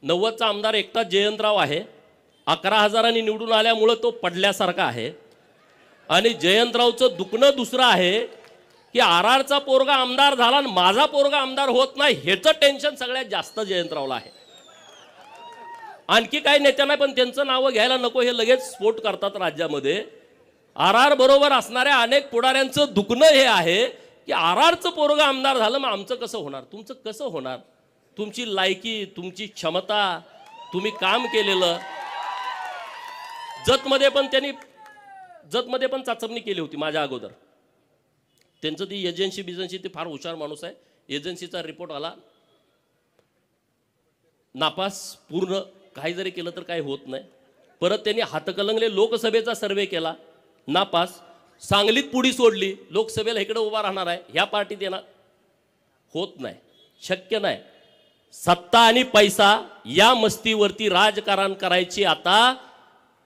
90चा आमदार एकटा जयंतराव आहे. 11,000 निवडून आल्यामुळं तो पडल्यासारखा आहे. आणि जयंतरावचं दुखणं दुसरं आहे की आरआरचा पोरगा आमदार झाला आणि माझा पोरगा आमदार होत नाही, ह्याचं टेन्शन सगळ्यात जास्त जयंतरावला आहे. आणखी काही नेत्यांना पण त्यांचं नावं घ्यायला नको, हे लगेच स्फोट करतात राज्यामध्ये. आरआर बरोबर असणाऱ्या अनेक पुढाऱ्यांचं दुखणं हे आहे की आरआरचं पोरगा आमदार झालं, मग आमचं कसं होणार, तुमचं कसं होणार? तुमची लायकी, तुमची क्षमता, तुम्ही काम केलेलं. जतमध्ये पण चाचपणी केली होती माझ्या अगोदर. त्यांचं ती एजन्सी ते फार हुशार माणूस आहे. एजन्सीचा रिपोर्ट आला नापास पूर्ण. काही जरी केलं तर काही होत नाही. परत त्यांनी हातकलंगले लोकसभेचा सर्वे केला, नापास. सांगलीत पुढी सोडली, लोकसभेला इकडे उभा राहणार आहे, ह्या पार्टीत येणार, होत नाही, शक्य नाही. सत्ता आणि पैसा या मस्तीवरती राजकारण करायची आता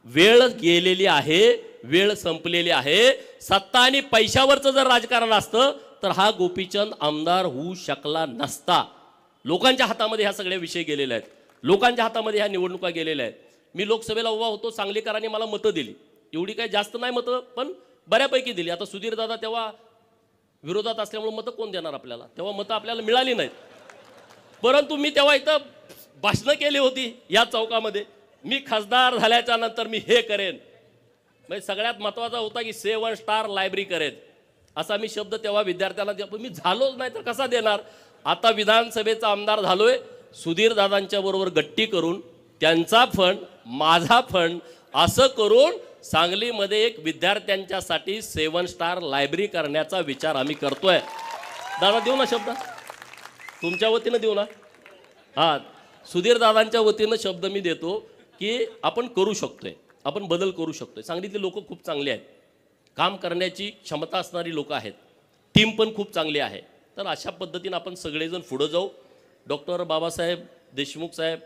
वेळ गेलेली आहे, वेळ संपलेली आहे. सत्ता आणि पैशावरचं जर राजकारण असतं तर हा गोपीचंद आमदार होऊ शकला नसता. लोकांच्या हातामध्ये ह्या सगळे विषय गेलेले आहेत, लोकांच्या हातामध्ये ह्या निवडणुका गेलेल्या आहेत. मी लोकसभेला उभा होतो, सांगलीकरांनी मला मतं दिली. एवढी काही जास्त नाही मतं, पण बऱ्यापैकी दिली. आता सुधीरदादा तेव्हा विरोधात असल्यामुळे मतं कोण देणार आपल्याला? तेव्हा मतं आपल्याला मिळाली नाहीत. परंतु मी तेव्हा इथं भाषणं केली होती या चौकामध्ये. मी खासदार झाल्याच्या नंतर मी हे करेन, म्हणजे सगळ्यात महत्त्वाचा होता की 7 स्टार लायब्ररी करेन, असा मी शब्द तेव्हा विद्यार्थ्यांना दिला. पण मी झालोच नाही तर कसा देणार? आता विधानसभेचा आमदार झालोय, सुधीरदादांच्या बरोबर गट्टी करून त्यांचा फंड, माझा फंड असं करून सांगलीमध्ये एक विद्यार्थ्यांच्यासाठी 7 स्टार लायब्ररी करण्याचा विचार आम्ही करतोय. दादा देऊ ना शब्द, तुमच्या वतीनं देऊ ना? हा सुधीर दादांच्या वतीनं शब्द मी देतो की आपण करू शकतोय, आपण बदल करू शकतोय. सांगलीतले लोक खूप चांगले आहेत, काम करण्याची क्षमता असणारी लोक आहेत, टीम पण खूप चांगली आहे. तर अशा पद्धतीनं आपण सगळेजण पुढं जाऊ. डॉक्टर बाबासाहेब देशमुख साहेब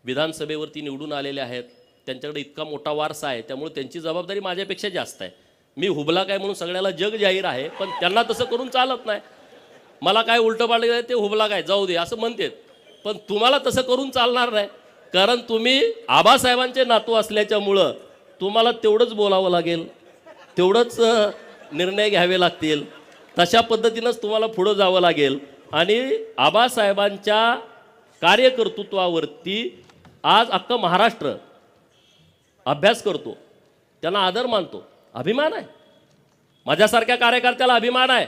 विधानसभेवरती निवडून आलेले आहेत, त्यांच्याकडे इतका मोठा वारसा आहे, त्यामुळे त्यांची जबाबदारी माझ्यापेक्षा जास्त आहे. मी हुबला काय म्हणून सगळ्याला जग जाहीर आहे, पण त्यांना तसं करून चालत नाही. मला काय उलटं पालटं आहे ते हुबला काय जाऊ दे असं म्हणतात, पण तुम्हाला तसं करून चालणार नाही. कारण तुम्ही आबासाहेबांचे नातू असल्याच्यामुळं तुम्हाला तेवढंच बोलावं लागेल, तेवढंच निर्णय घ्यावे लागतील, तशा पद्धतीनंच तुम्हाला पुढं जावं लागेल. आणि आबासाहेबांच्या कार्यकर्तृत्वावरती आज अख्खं महाराष्ट्र अभ्यास करतो, त्यांना आदर मानतो, अभिमान आहे. माझ्यासारख्या कार्यकर्त्याला अभिमान आहे.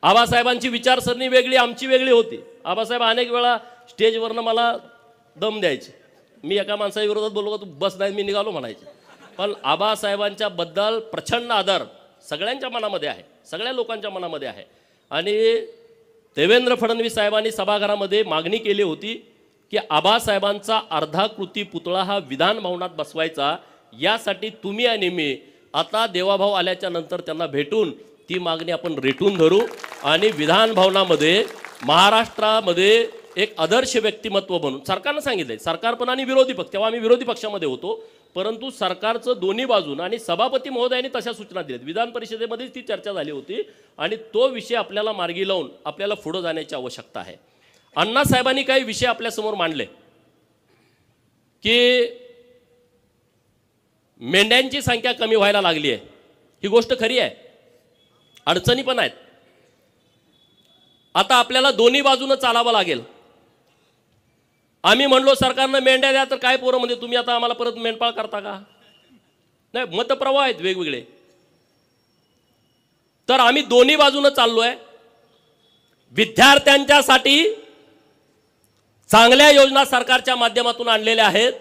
आबासाहेबांची विचारसरणी वेगळी, आमची वेगळी होती. आबासाहेब अनेक वेळा स्टेजवरनं मला दम द्यायचे, मी एका माणसाविरोधात बोललो का तू बस नाही मी निघालो म्हणायचे. पण आबासाहेबांच्या बद्दल प्रचंड आदर सगळ्यांच्या मनामध्ये आहे, सगळ्या लोकांच्या मनामध्ये आहे. आणि देवेंद्र फडणवीस साहेबांनी सभागृहामध्ये मागणी केली होती की आबासाहेबांचा अर्धाकृती पुतळा हा विधान भवनात बसवायचा. यासाठी तुम्ही आणि मी आता देवाभाऊ आल्याच्या नंतर त्यांना भेटून ती मागणी आपण रेटून धरू आणि विधान भवनामध्ये महाराष्ट्रामध्ये एक आदर्श व्यक्तिमत्व बनून, सरकारनं सांगितलंय, सरकार पण आणि विरोधी पक्ष, तेव्हा आम्ही विरोधी पक्षामध्ये होतो, परंतु सरकारचं दोन्ही बाजून आणि सभापती महोदयांनी तशा सूचना दिल्यात. विधान परिषदेमध्येच ती चर्चा झाली होती आणि तो विषय आपल्याला मार्गी लावून आपल्याला पुढं जाण्याची आवश्यकता आहे. अण्णासाहेबांनी काही विषय आपल्यासमोर मांडले की मेंढ्यांची संख्या कमी व्हायला लागली आहे. ही गोष्ट खरी आहे, अडचणी पण आहेत. आता आपल्याला दोन्ही बाजूनं चालावं लागेल. आम्ही म्हणलो सरकारनं मेंढ्या द्या, तर काय पोरं म्हणजे तुम्ही आता आम्हाला परत मेंढपाळ करता का? नाही, मतप्रवाह आहेत वेगवेगळे. तर आम्ही दोन्ही बाजूनं चाललोय. विद्यार्थ्यांच्यासाठी चांगल्या योजना सरकारच्या माध्यमातून आणलेल्या आहेत.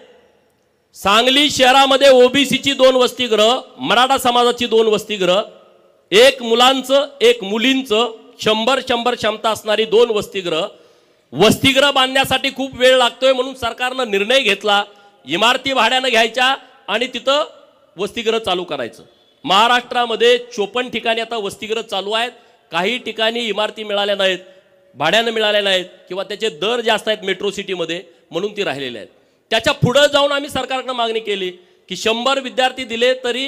सांगली शहरामध्ये ओबीसीची 2 वसतिगृह, मराठा समाजाची 2 वसतिगृह, एक मुलांचं एक मुलींचं 100 क्षमता असणारी 2 वसतिगृह. वसतिगृह बांधण्यासाठी खूप वेळ लागतोय म्हणून सरकारनं निर्णय घेतला इमारती भाड्यानं घ्यायच्या आणि तिथं वसतिगृह चालू करायचं. महाराष्ट्रामध्ये 54 ठिकाणी आता वसतिगृह चालू आहेत. काही ठिकाणी इमारती मिळाल्या नाहीत, भाड्यानं मिळाल्या नाहीत किंवा त्याचे दर जास्त आहेत मेट्रो सिटीमध्ये, म्हणून ती राहिलेले आहेत. त्याच्या पुढे जाऊन आम्ही सरकारकडे मागणी केली की 100 विद्यार्थी दिले तरी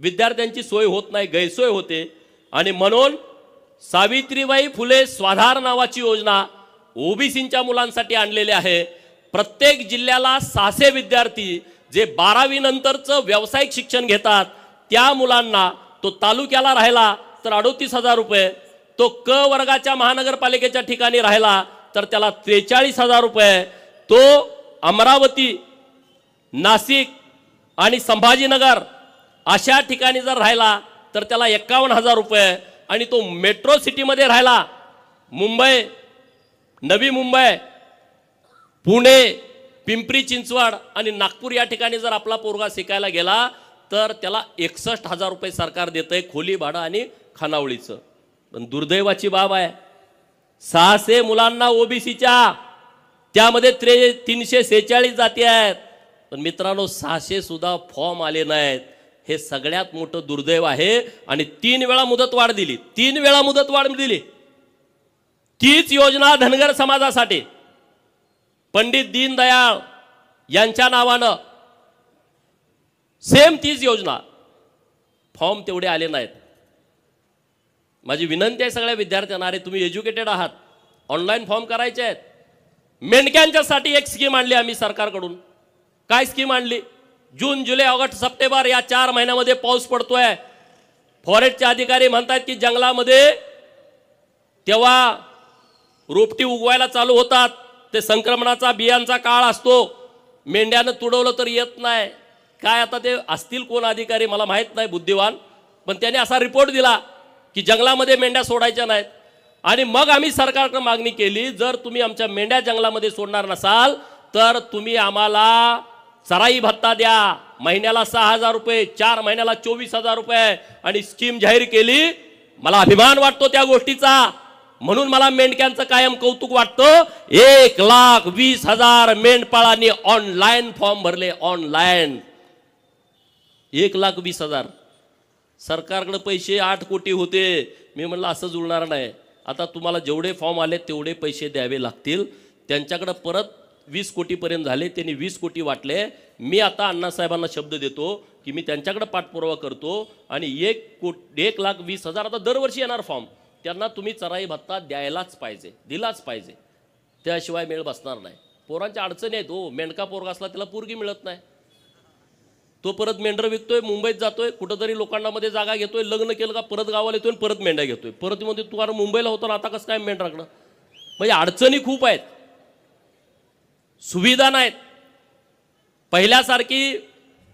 विद्यार्थ्यांची सोय होत नाही, गैरसोय होते. आणि म्हणून सावित्रीबाई फुले स्वाधार नावाची योजना ओबीसींच्या मुलांसाठी आणलेली आहे. प्रत्येक जिल्ह्याला 600 विद्यार्थी जे 12वी नंतरचं व्यावसायिक शिक्षण घेतात त्या मुलांना तो तालुक्याला राहिला तर 38,000 रुपये, तो क वर्गाच्या महानगरपालिकेच्या ठिकाणी राहिला तर त्याला 43,000 रुपये, तो अमरावती, नाशिक आणि संभाजीनगर अशा ठिकाणी जर राहिला तर त्याला 51,000 रुपये, आणि तो मेट्रो सिटीमध्ये राहिला, मुंबई, नवी मुंबई, पुणे, पिंपरी चिंचवड आणि नागपूर या ठिकाणी जर आपला पोरगा शिकायला गेला तर त्याला 61,000 रुपये सरकार देतंय खोली भाडं आणि खानावळीचं. पण दुर्दैवाची बाब आहे, 600 मुलांना ओबीसीच्या, त्यामध्ये 346 जाती आहेत. पण मित्रांनो 600 सुद्धा फॉर्म आले नाहीत. हे सगळ्यात मोठं दुर्दैव आहे. आणि 3 वेळा मुदतवाढ दिली, 3 वेळा मुदतवाढ दिली. तीच योजना धनगर समाजासाठी पंडित दीनदयाळ यांच्या नावानं सेम तीच योजना, फॉर्म तेवढे आले नाहीत. माझी विनंती आहे सगळ्या विद्यार्थ्यांना, अरे तुम्ही एज्युकेटेड आहात, ऑनलाईन फॉर्म करायचे आहेत. मेंढक्यांच्यासाठी एक स्कीम आणली आम्ही सरकारकडून. काय स्कीम आणली? जून, जुलै, ऑगस्ट, सप्टेंबर या 4 महिन्यामध्ये पाऊस पडतोय. फॉरेस्टचे अधिकारी म्हणतात की जंगलामध्ये तेव्हा रोपटी उगवायला चालू होतात, ते संक्रमणाचा बियांचा काळ असतो, मेंढ्यानं तुडवलं तर येत नाही. काय आता ते असतील कोण अधिकारी मला माहीत नाही, बुद्धिवान, पण त्याने असा रिपोर्ट दिला की जंगलामध्ये मेंढ्या सोडायच्या नाहीत. आणि मग आम्ही सरकारकडे मागणी केली, जर तुम्ही आमच्या मेंढ्या जंगलामध्ये सोडणार नसाल तर तुम्ही आम्हाला चराई भत्ता द्या, महिन्याला 6,000 रुपये, 4 महिन्याला 24,000 रुपये, आणि स्कीम जाहीर केली. मला अभिमान वाटतो त्या गोष्टीचा. म्हणून मला मेंढक्यांचं कायम कौतुक वाटतं. 1,20,000 मेंढपाळांनी ऑनलाईन फॉर्म भरले. ऑनलाईन 1,20,000. सरकारकडे पैसे 8 कोटी होते. मी म्हणलं असं जुळणार नाही. आता तुम्हाला जेवढे फॉर्म आले तेवढे पैसे द्यावे लागतील. त्यांच्याकडे परत 20 कोटीपर्यंत झाले. त्यांनी 20 कोटी वाटले. मी आता अण्णासाहेबांना शब्द देतो की मी त्यांच्याकडे पाठपुरावा करतो आणि 1,20,000 आता दरवर्षी येणार फॉर्म. त्यांना तुम्ही चराई भत्ता द्यायलाच पाहिजे, दिलाच पाहिजे. त्याशिवाय मेळ बसणार नाही. पोरांच्या अडचणी आहेत हो. मेंढका पोरगा असला त्याला पोरगी मिळत नाही. तो परत मेंढर विकतोय, मुंबईत जातोय, कुठंतरी लोकांना मध्ये जागा घेतोय, लग्न केलं का परत गावाला येतोय, परत मेंढ्या घेतोय. परत म्हणते तू अरे मुंबईला होता ना, आता कसं काय मेंढराकडं. म्हणजे अडचणी खूप आहेत, सुविधा नाहीत. पहिल्यासारखी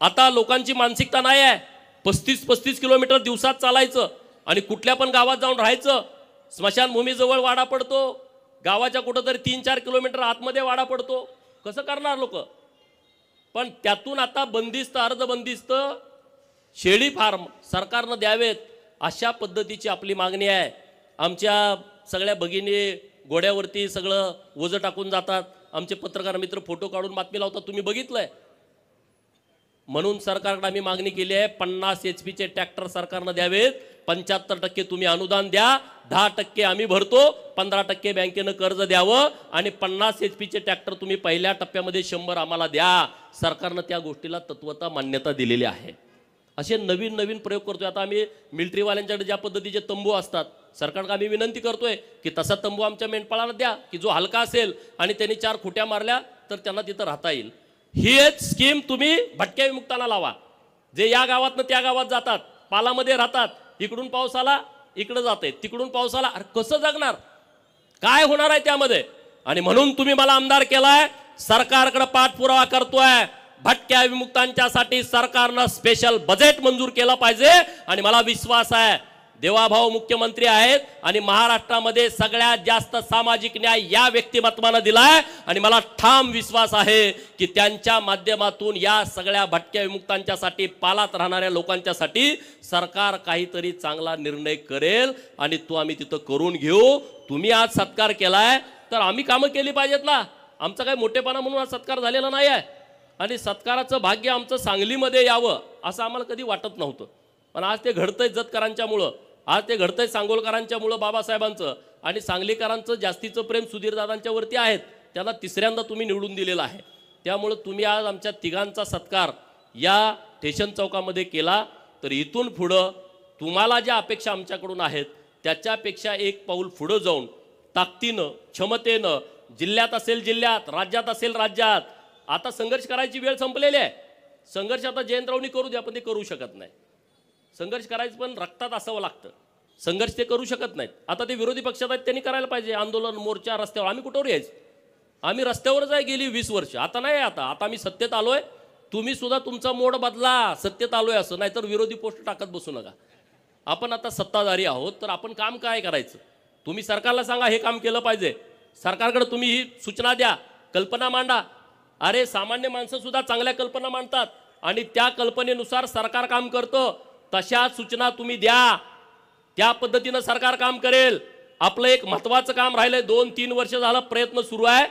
आता लोकांची मानसिकता नाही आहे. 35-35 किलोमीटर दिवसात चालायचं आणि कुठल्या पण गावात जाऊन राहायचं. स्मशानभूमीजवळ वाडा पडतो, गावाच्या कुठंतरी 3-4 किलोमीटर आतमध्ये वाडा पडतो. कसं करणार लोक. पण त्यातून आता बंदिस्त, अर्धबंदिस्त शेळी फार्म सरकारनं द्यावेत अशा पद्धतीची आपली मागणी आहे. आमच्या सगळ्या भगिनी घोड्यावरती सगळं ओझं टाकून जातात. आमचे पत्रकार मित्र फोटो काढून बातमी लावतात, तुम्ही बघितलंय. म्हणून सरकारकडे आम्ही मागणी केली आहे 50 HP ट्रॅक्टर सरकारनं द्यावेत. 75% तुम्ही अनुदान द्या, 10% आम्ही भरतो, 15% बँकेनं कर्ज द्यावं आणि 50 HP ट्रॅक्टर तुम्ही पहिल्या टप्प्यामध्ये 100 आम्हाला द्या. सरकारनं त्या गोष्टीला तत्वता मान्यता दिलेली आहे. असे नवीन नवीन प्रयोग करतोय. आता आम्ही मिलिटरीवाल्यांच्याकडे ज्या पद्धतीचे तंबू असतात, सरकारकडे आम्ही विनंती करतोय की तसा तंबू आमच्या मेंढपाळाला द्या की जो हलका असेल आणि त्यांनी 4 खुट्या मारल्या तर त्यांना तिथं राहता येईल. ही एक स्कीम तुम्ही भटक्या विमुक्तांना लावा. जे या गावातनं त्या गावात जातात, पालामध्ये राहतात, इकडून पाऊस आला इकडे जाते, तिकडून पाऊस आला, अरे कसं जगणार, काय होणार आहे त्यामध्ये. आणि म्हणून तुम्ही मला आमदार केलाय, सरकारकडे पाठपुरावा करतोय. भटक्या विमुक्तांच्यासाठी सरकारनं स्पेशल बजेट मंजूर केलं पाहिजे. आणि मला विश्वास आहे देवाभाऊ मुख्यमंत्री आहेत आणि महाराष्ट्रामध्ये सगळ्यात जास्त सामाजिक न्याय या व्यक्तिमत्वानं दिलाय. आणि मला ठाम विश्वास आहे की त्यांच्या माध्यमातून या सगळ्या भटक्या विमुक्तांच्यासाठी, पालात राहणाऱ्या लोकांच्यासाठी सरकार काहीतरी चांगला निर्णय करेल आणि तो आम्ही तिथं करून घेऊ. तुम्ही आज सत्कार केलाय तर आम्ही कामं केली पाहिजेत ना. आमचा काही मोठेपणा म्हणून आज सत्कार झालेला नाही आहे. आणि सत्काराचं भाग्य आमचं सांगलीमध्ये यावं असं आम्हाला कधी वाटत नव्हतं. पण आज ते घडतंय जतकरांच्यामुळं, आज ते घडतंय सांगोलकरांच्यामुळं, बाबासाहेबांचं आणि सांगलीकरांचं जास्तीचं प्रेम सुधीरदादांच्यावरती आहेत. त्यांना तिसऱ्यांदा तुम्ही निवडून दिलेलं आहे. त्यामुळं तुम्ही आज आमच्या तिघांचा सत्कार या स्टेशन चौकामध्ये केला. तर इथून पुढं तुम्हाला ज्या अपेक्षा आमच्याकडून आहेत त्याच्यापेक्षा एक पाऊल पुढं जाऊन ताकदीनं, क्षमतेनं, जिल्ह्यात असेल जिल्ह्यात, राज्यात असेल राज्यात, आता संघर्ष करायची वेळ संपलेली आहे. संघर्ष आता जयंतरावनी करू द्या, पण ते करू शकत नाही. संघर्ष करायचं पण रक्तात असावं लागतं. संघर्ष ते करू शकत नाहीत. आता ते विरोधी पक्षात आहेत, त्यांनी करायला पाहिजे आंदोलन, मोर्चा, रस्त्यावर. आम्ही कुठवर यायचं, आम्ही रस्त्यावरच आहे गेली 20 वर्ष. आता नाही, आता आम्ही सत्तेत आलोय. तुम्ही सुद्धा तुमचा मोड बदला, सत्तेत आलोय असं. नाहीतर विरोधी पोस्ट टाकत बसू नका. आपण आता सत्ताधारी आहोत तर आपण काम काय करायचं. तुम्ही सरकारला सांगा हे काम केलं पाहिजे. सरकारकडे तुम्ही ही सूचना द्या, कल्पना मांडा. अरे सामान्य माणसं सुद्धा चांगल्या कल्पना मांडतात आणि त्या कल्पनेनुसार सरकार काम करतं. तशा सूचना तुम्ही द्या, त्या पद्धतीनं सरकार काम करेल. आपलं एक महत्त्वाचं काम राहिलंय, 2-3 वर्ष झालं प्रयत्न सुरू आहे.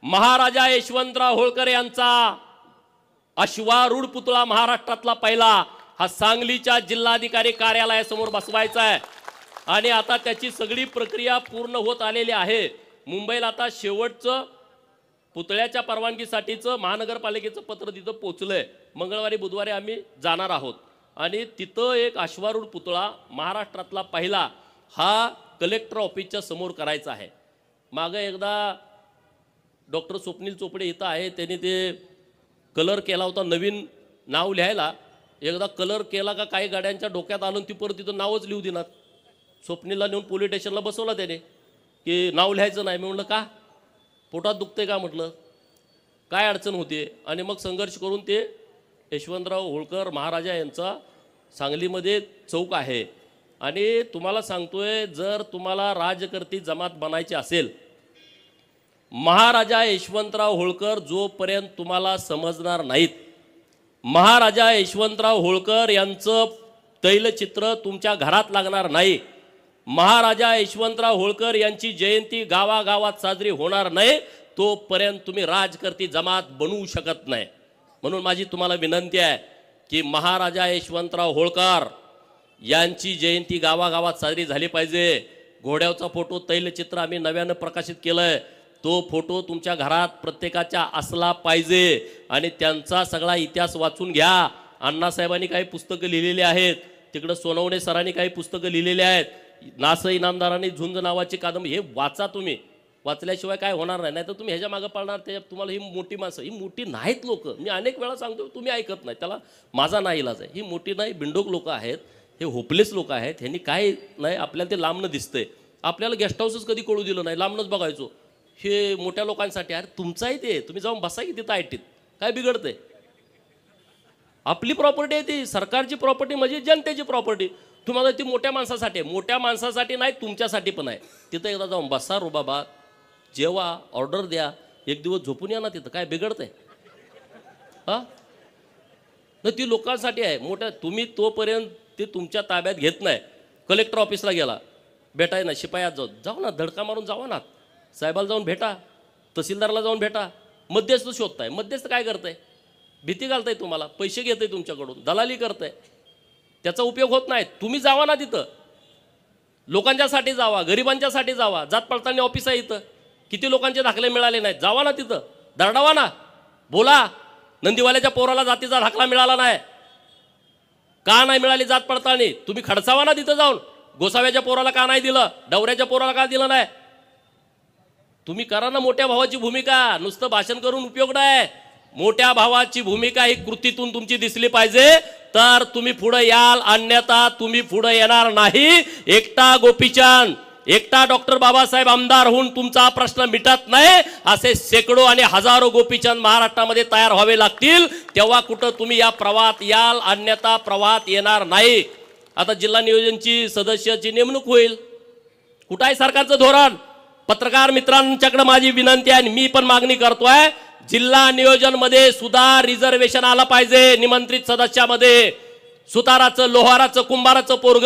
महाराजा यशवंतराव होळकर यांचा अश्वारूढ पुतळा महाराष्ट्रातला पहिला हा सांगलीच्या जिल्हाधिकारी कार्यालयासमोर बसवायचा आहे. आणि आता त्याची सगळी प्रक्रिया पूर्ण होत आलेली आहे. मुंबईला आता शेवटचं पुतळ्याच्या परवानगीसाठीचं महानगरपालिकेचं पत्र तिथं पोचलंय. मंगळवारी बुधवारी आम्ही जाणार आहोत आणि तिथं एक अश्वारूढ पुतळा महाराष्ट्रातला पहिला हा कलेक्टर ऑफिसच्या समोर करायचा आहे. मागं एकदा डॉक्टर स्वप्नील चोपडे इथं आहे, त्यांनी ते कलर केला होता नवीन नाव लिहायला. एकदा कलर केला का काही गाड्यांच्या डोक्यात आलं, ती परत तिथं नावच लिहू देणार. स्वप्नीलला नेऊन पोलीस स्टेशनला बसवला त्याने की नाव लिहायचं नाही. मी म्हटलं का, पोटात दुखतंय का म्हटलं, काय अडचण होते. आणि मग संघर्ष करून ते यशवंतराव होळकर महाराजा यांचा सांगलीमध्ये चौक आहे. आणि तुम्हाला सांगतोय, जर तुम्हाला राजकर्ती जमात बनायची असेल, महाराजा यशवंतराव होळकर जोपर्यंत तुम्हाला समजणार नाहीत, महाराजा यशवंतराव होळकर यांचं तैलचित्र तुमच्या घरात लागणार नाही, महाराजा यशवंतराव होळकर यांची जयंती गावागावात साजरी होणार नाही तोपर्यंत तुम्ही राजकर्ती जमात बनवू शकत नाही. म्हणून माझी तुम्हाला विनंती आहे की महाराजा यशवंतराव होळकर यांची जयंती गावागावात साजरी झाली पाहिजे. घोड्याचा फोटो तैलचित्र आम्ही नव्यानं प्रकाशित केलंय. तो फोटो तुमच्या घरात प्रत्येकाच्या असला पाहिजे आणि त्यांचा सगळा इतिहास वाचून घ्या. अण्णासाहेबांनी काही पुस्तकं लिहिलेली आहेत, तिकडं सोनवणे सरांनी काही पुस्तकं लिहिलेली आहेत, नास इनामदारांनी झुंज नावाची कादंबरी, हे वाचा तुम्ही. वाचल्याशिवाय काय होणार नाही. नाही तर तुम्ही ह्याच्या मागं पळणार. ते तुम्हाला ही मोठी माणसं, ही मोठी नाहीत लोक. मी अनेक वेळा सांगतो, तुम्ही ऐकत नाही. त्याला माझा नाही इलाज आहे. ही मोठी नाही, बिंडोक लोक आहेत, हे होपलेस लोक आहेत. ह्यांनी काय नाही, आपल्याला ते लांबनं दिसतंय. आपल्याला गेस्ट हाऊसच कधी कळू दिलं नाही, लांबनंच बघायचो. हे मोठ्या लोकांसाठी. अरे तुमचाही ते, तुम्ही जाऊन बसा की तिथं आयटीत, काय बिघडतंय? आपली प्रॉपर्टी आहे ती, सरकारची प्रॉपर्टी म्हणजे जनतेची प्रॉपर्टी. तुम्हाला ती मोठ्या माणसासाठी आहे. मोठ्या माणसासाठी नाही, तुमच्यासाठी पण आहे. तिथं एकदा जाऊन बसा, रुबाबा, जेवा, ऑर्डर द्या, एक दिवस झोपून या ना तिथं, काय बिघडतंय? हां ना, ती लोकांसाठी आहे. मोठ्या तुम्ही तोपर्यंत ते तुमच्या ताब्यात घेत नाही. कलेक्टर ऑफिसला गेला, भेटाय ना, शिपायात जाऊ ना, धडका मारून जावा ना, साहेबाला जाऊन भेटा, तहसीलदारला जाऊन भेटा. मध्यस्थ शोधताय. मध्यस्थ काय करताय? भीती घालताय तुम्हाला, पैसे घेताय तुमच्याकडून, दलाली करताय. त्याचा उपयोग होत नाही. तुम्ही जावा ना तिथं, लोकांच्यासाठी जावा, गरिबांच्यासाठी जावा. जात पडताळणी ऑफिस आहे इथं, किती लोकांचे दाखले मिळाले नाहीत, जावा ना तिथं, दरडावा ना, बोला. नंदीवाल्याच्या पोराला जातीचा दाखला मिळाला नाही, का नाही मिळाली जात पडताळणी? तुम्ही खडसावा ना तिथं जाऊन. गोसाव्याच्या पोराला का नाही दिलं, डवऱ्याच्या पोराला का दिलं नाही? तुम्ही करा ना मोठ्या भावाची भूमिका. नुसतं भाषण करून उपयोग नाही. मोठ्या भावाची भूमिका ही कृतीतून तुमची दिसली पाहिजे, तर तुम्ही पुढे याल, अन्यथा तुम्ही पुढे येणार नाही. एकटा गोपीचंद, एकटा डॉक्टर बाबासाहेब आमदार होऊन तुमचा प्रश्न मिटत नाही. असे शेकडो आणि हजारो गोपीचंद महाराष्ट्रामध्ये तयार व्हावे लागतील, तेव्हा कुठं तुम्ही या प्रवाहात याल, अन्यथा प्रवाहात येणार नाही. आता जिल्हा नियोजनची सदस्याची नेमणूक होईल. कुठं आहे सरकारचं धोरण? पत्रकार मित्रांच्याकडे माझी विनंती आहे, मी पण मागणी करतोय, जिल्हा नियोजन मध्ये सुद्धा रिझर्वेशन आलं पाहिजे. निमंत्रित सदस्यामध्ये सुताराचं, लोहाराचं, कुंभाराचं पोरग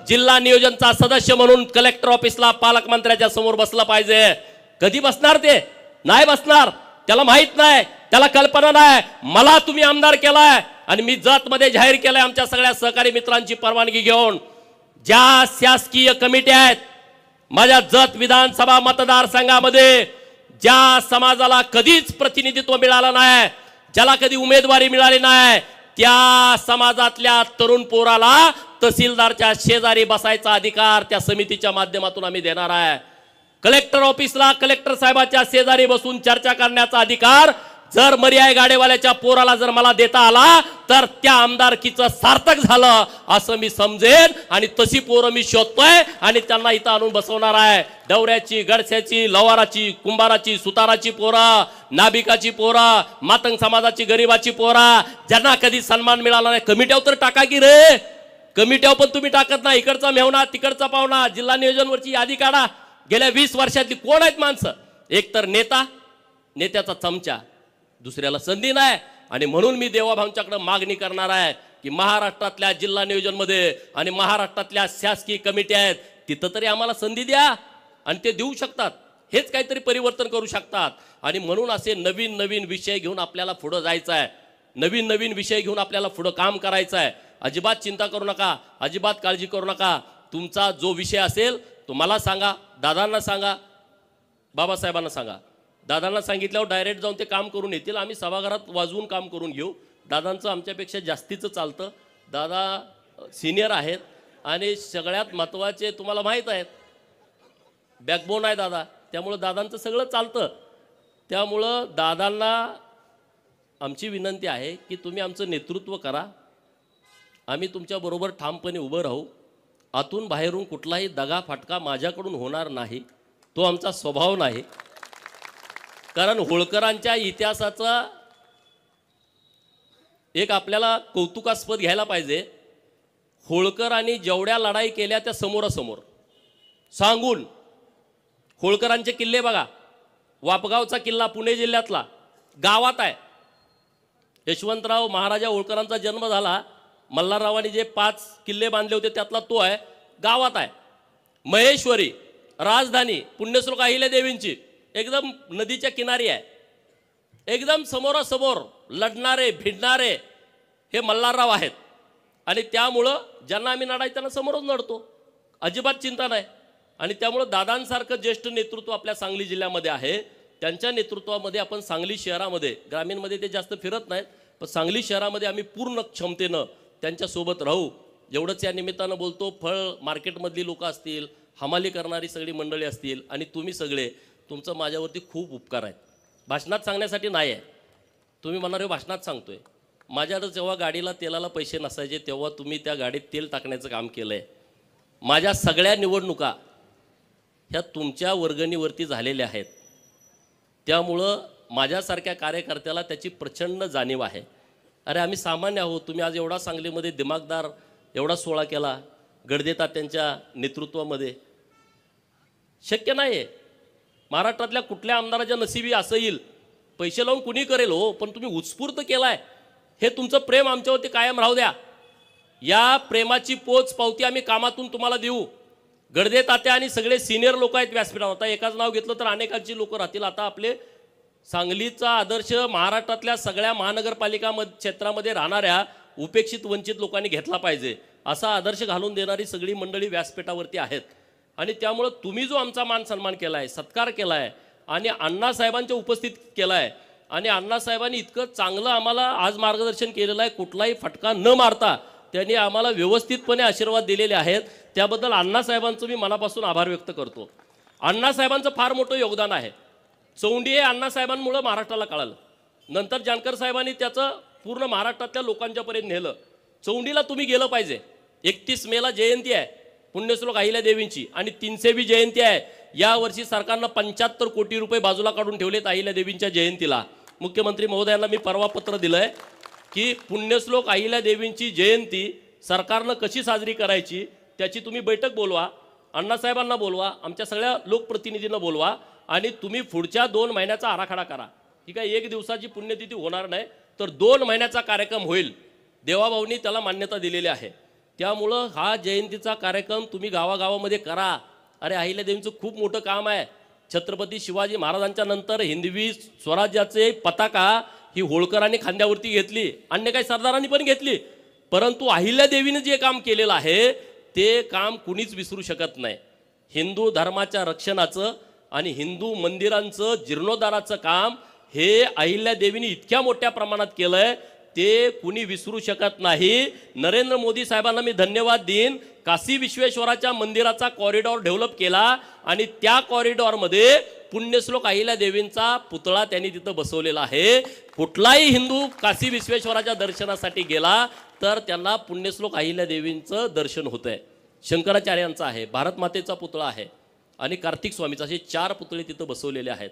जिल्हा नियोजनचा सदस्य म्हणून कलेक्टर ऑफिसला पालकमंत्र्याच्या समोर बसलं पाहिजे. कधी बसणार? ते नाही बसणार. त्याला माहित नाही, त्याला कल्पना नाही. मला तुम्ही आमदार केलाय आणि मी जत मध्ये जाहीर केलंय आमच्या सगळ्या सहकारी मित्रांची परवानगी घेऊन. ज्या शासकीय कमिट्या आहेत माझ्या जत विधानसभा मतदारसंघामध्ये, ज्या समाजाला कधीच प्रतिनिधित्व मिळालं नाही, ज्याला कधी उमेदवारी मिळाली नाही, त्या समाजातल्या तरुण पोराला तहसीलदारच्या शेजारी बसायचा अधिकार त्या समितीच्या माध्यमातून आम्ही देणार आहे. कलेक्टर ऑफिसला कलेक्टर साहेबाच्या शेजारी बसून चर्चा करण्याचा अधिकार जर मर्याय गाडेवाल्याच्या पोराला जर मला देता आला तर त्या आमदारकीचं सार्थक झालं असं मी समजेन. आणि तशी पोरं मी शोधतोय आणि त्यांना इथं आणून बसवणार आहे. डवऱ्याची, गडस्याची, लवाराची, कुंभाराची, सुताराची पोरं, नाभिकाची पोरं, मातंग समाजाची, गरीबाची पोरं, ज्यांना कधी सन्मान मिळाला नाही. कमिट्यावर तर टाका की रे. कमिट्यावर पण तुम्ही टाकत नाही. इकडचा मेहना, तिकडचा पाहुणा. जिल्हा नियोजनवरची यादी काढा. गेल्या 20 वर्षातली कोण आहेत माणसं? एक तर नेता, नेत्याचा चमचा, दुसऱ्याला संधी नाही. आणि म्हणून मी देवाभाऊंच्याकडे मागणी करणार आहे की महाराष्ट्रातल्या जिल्हा नियोजनमध्ये आणि महाराष्ट्रातल्या शासकीय कमिट्या आहेत तिथं तरी आम्हाला संधी द्या. आणि ते देऊ शकतात, हेच काहीतरी परिवर्तन करू शकतात. आणि म्हणून असे नवीन नवीन विषय घेऊन आपल्याला पुढे जायचं आहे. नवीन नवीन विषय घेऊन आपल्याला पुढे काम करायचं आहे. अजिबात चिंता करू नका, अजिबात काळजी करू नका. तुमचा जो विषय असेल तो मला सांगा, दादांना सांगा, बाबासाहेबांना सांगा. दादांना सांगितल्यावर डायरेक्ट जाऊन ते काम करून येतील. आम्ही सभागृहात वाजवून काम करून घेऊ. दादांचं आमच्यापेक्षा जास्तीचं चालतं. दादा सिनियर आहेत आणि सगळ्यात महत्त्वाचे तुम्हाला माहीत आहेत, बॅकबोन आहे दादा. त्यामुळं दादांचं सगळं चालतं. त्यामुळं दादांना आमची विनंती आहे की तुम्ही आमचं नेतृत्व करा. आम्ही तुमच्याबरोबर ठामपणे उभं राहू. आतून बाहेरून कुठलाही दगा फटका माझ्याकडून होणार नाही, तो आमचा स्वभाव नाही. कारण होळकरांच्या इतिहासाचा एक आपल्याला कौतुकास्पद घ्यायला पाहिजे. होळकरांनी जेवढ्या लढाई केल्या त्या समोरासमोर सांगून. होळकरांचे किल्ले बघा. वापगावचा किल्ला पुणे जिल्ह्यातला गावात आहे. यशवंतराव महाराजा होळकरांचा जन्म झाला, मल्हाररावांनी जे 5 किल्ले बांधले होते त्यातला तो आहे, गावात आहे. महेश्वरी, राजधानी, पुण्यश्लोक अहिल्यादेवींची एकदम नदीच्या किनारी आहे. एकदम समोरासमोर लढणारे भिडणारे हे मल्हारराव आहेत. आणि त्यामुळं ज्यांना आम्ही लढायचं त्यांना समोरच लढतो, अजिबात चिंता नाही. आणि त्यामुळं दादांसारखं ज्येष्ठ नेतृत्व आपल्या सांगली जिल्ह्यामध्ये आहे. त्यांच्या नेतृत्वामध्ये आपण सांगली शहरामध्ये, ग्रामीणमध्ये ते जास्त फिरत नाहीत, पण सांगली शहरामध्ये आम्ही पूर्ण क्षमतेनं त्यांच्यासोबत राहू. एवढंच या निमित्तानं बोलतो. फळ मार्केटमधली लोकं असतील, हमाली करणारी सगळी मंडळी असतील आणि तुम्ही सगळे, तुमचं माझ्यावरती खूप उपकार आहेत. भाषणात सांगण्यासाठी नाही आहे, तुम्ही म्हणणारे भाषणात सांगतोय. माझ्याकडे जेव्हा गाडीला तेलाला पैसे नसायचे तेव्हा तुम्ही त्या गाडीत तेल टाकण्याचं काम केलं आहे. माझ्या सगळ्या निवडणुका ह्या तुमच्या वर्गणीवरती झालेल्या आहेत. त्यामुळं माझ्यासारख्या कार्यकर्त्याला त्याची प्रचंड जाणीव आहे. अरे आम्ही सामान्य आहोत. तुम्ही आज एवढा सांगलीमध्ये दिमागदार एवढा सोहळा केला गडदे तात्यांच्या नेतृत्वामध्ये, शक्य नाही आहे. महाराष्ट्रातल्या कुठल्या आमदाराच्या नशिबी असं येईल, पैसे लावून कुणी करेल हो, पण तुम्ही उत्स्फूर्त केलाय. हे तुमचं प्रेम आमच्यावरती कायम राहू द्या. या प्रेमाची पोच पावती आम्ही कामातून तुम्हाला देऊ. गडदे तात्या आणि सगळे सिनियर लोक आहेत व्यासपीठावर. आता एकाच नाव घेतलं तर अनेकांची लोक राहतील. आता आपले सांगलीचा आदर्श महाराष्ट्रातल्या सगळ्या महानगरपालिका क्षेत्रामध्ये राहणाऱ्या उपेक्षित वंचित लोकांनी घेतला पाहिजे, असा आदर्श घालून देणारी सगळी मंडळी व्यासपीठावरती आहेत. आणि त्यामुळं तुम्ही जो आमचा मान सन्मान केला आहे, सत्कार केला आहे आणि अण्णासाहेबांच्या उपस्थितीत केला आहे, आणि अण्णासाहेबांनी इतकं चांगलं आम्हाला आज मार्गदर्शन केलेलं आहे, कुठलाही फटका न मारता त्यांनी आम्हाला व्यवस्थितपणे आशीर्वाद दिलेले आहेत. त्याबद्दल अण्णासाहेबांचं मी मनापासून आभार व्यक्त करतो. अण्णासाहेबांचं फार मोठं योगदान आहे. चौंडी हे अण्णासाहेबांमुळं महाराष्ट्राला कळालं. नंतर जानकर साहेबांनी त्याचं पूर्ण महाराष्ट्रातल्या लोकांच्यापर्यंत नेलं. चौंडीला तुम्ही गेलं पाहिजे. 31 मेला जयंती आहे पुण्यश्लोक अहिल्यादेवींची आणि 300वी जयंती आहे. यावर्षी सरकारनं 75 कोटी रुपये बाजूला काढून ठेवलेत अहिल्यादेवींच्या जयंतीला. मुख्यमंत्री महोदयांना मी परवा पत्र दिलंय की पुण्यश्लोक अहिल्यादेवींची जयंती सरकारनं कशी साजरी करायची त्याची तुम्ही बैठक बोलवा, अण्णासाहेबांना बोलवा, आमच्या सगळ्या लोकप्रतिनिधींना बोलवा आणि तुम्ही पुढच्या 2 महिन्याचा आराखडा करा. ठीक आहे, 1 दिवसाची पुण्यतिथी होणार नाही तर 2 महिन्याचा कार्यक्रम होईल. देवाभाऊंनी त्याला मान्यता दिलेली आहे. त्यामुळं हा जयंतीचा कार्यक्रम तुम्ही गावागावामध्ये करा. अरे अहिल्यादेवींचं खूप मोठं काम आहे. छत्रपती शिवाजी महाराजांच्या नंतर हिंदवी स्वराज्याचे पताका ही होळकरांनी खांद्यावरती घेतली, अन्य काही सरदारांनी पण घेतली, परंतु अहिल्यादेवीने जे काम केलेलं आहे ते काम कुणीच विसरू शकत नाही. हिंदू धर्माच्या रक्षणाचं आणि हिंदू मंदिरांचं जीर्णोद्धाराचं काम हे अहिल्यादेवीने इतक्या मोठ्या प्रमाणात केलंय, ते कुणी विसरू शकत नाही. नरेंद्र मोदी साहेबांना मी धन्यवाद देईन. काशी विश्वेश्वराच्या मंदिराचा कॉरिडॉर डेव्हलप केला आणि त्या कॉरिडॉरमध्ये पुण्यश्लोक अहिल्यादेवींचा पुतळा त्यांनी तिथं बसवलेला आहे. कुठलाही हिंदू काशी विश्वेश्वराच्या दर्शनासाठी गेला तर त्यांना पुण्यश्लोक अहिल्यादेवींचं दर्शन होतंय. शंकराचार्यांचा आहे, भारत मातेचा पुतळा आहे आणि कार्तिक स्वामीचा, असे 4 पुतळे तिथं बसवलेले आहेत.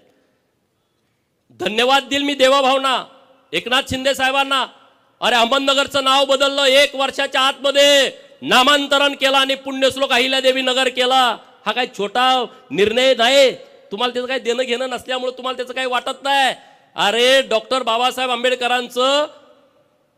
धन्यवाद देईल मी देवाभावना, एकनाथ शिंदे साहेबांना. अरे अहमदनगरचं नाव बदललं, 1 वर्षाच्या आतमध्ये नामांतरण केलं आणि पुण्यश्लोक अहिल्यादेवी नगर केला. हा काही छोटा निर्णय नाही. तुम्हाला त्याचं काही देणं घेणं नसल्यामुळे तुम्हाला त्याचं काही वाटत नाही. अरे डॉक्टर बाबासाहेब आंबेडकरांचं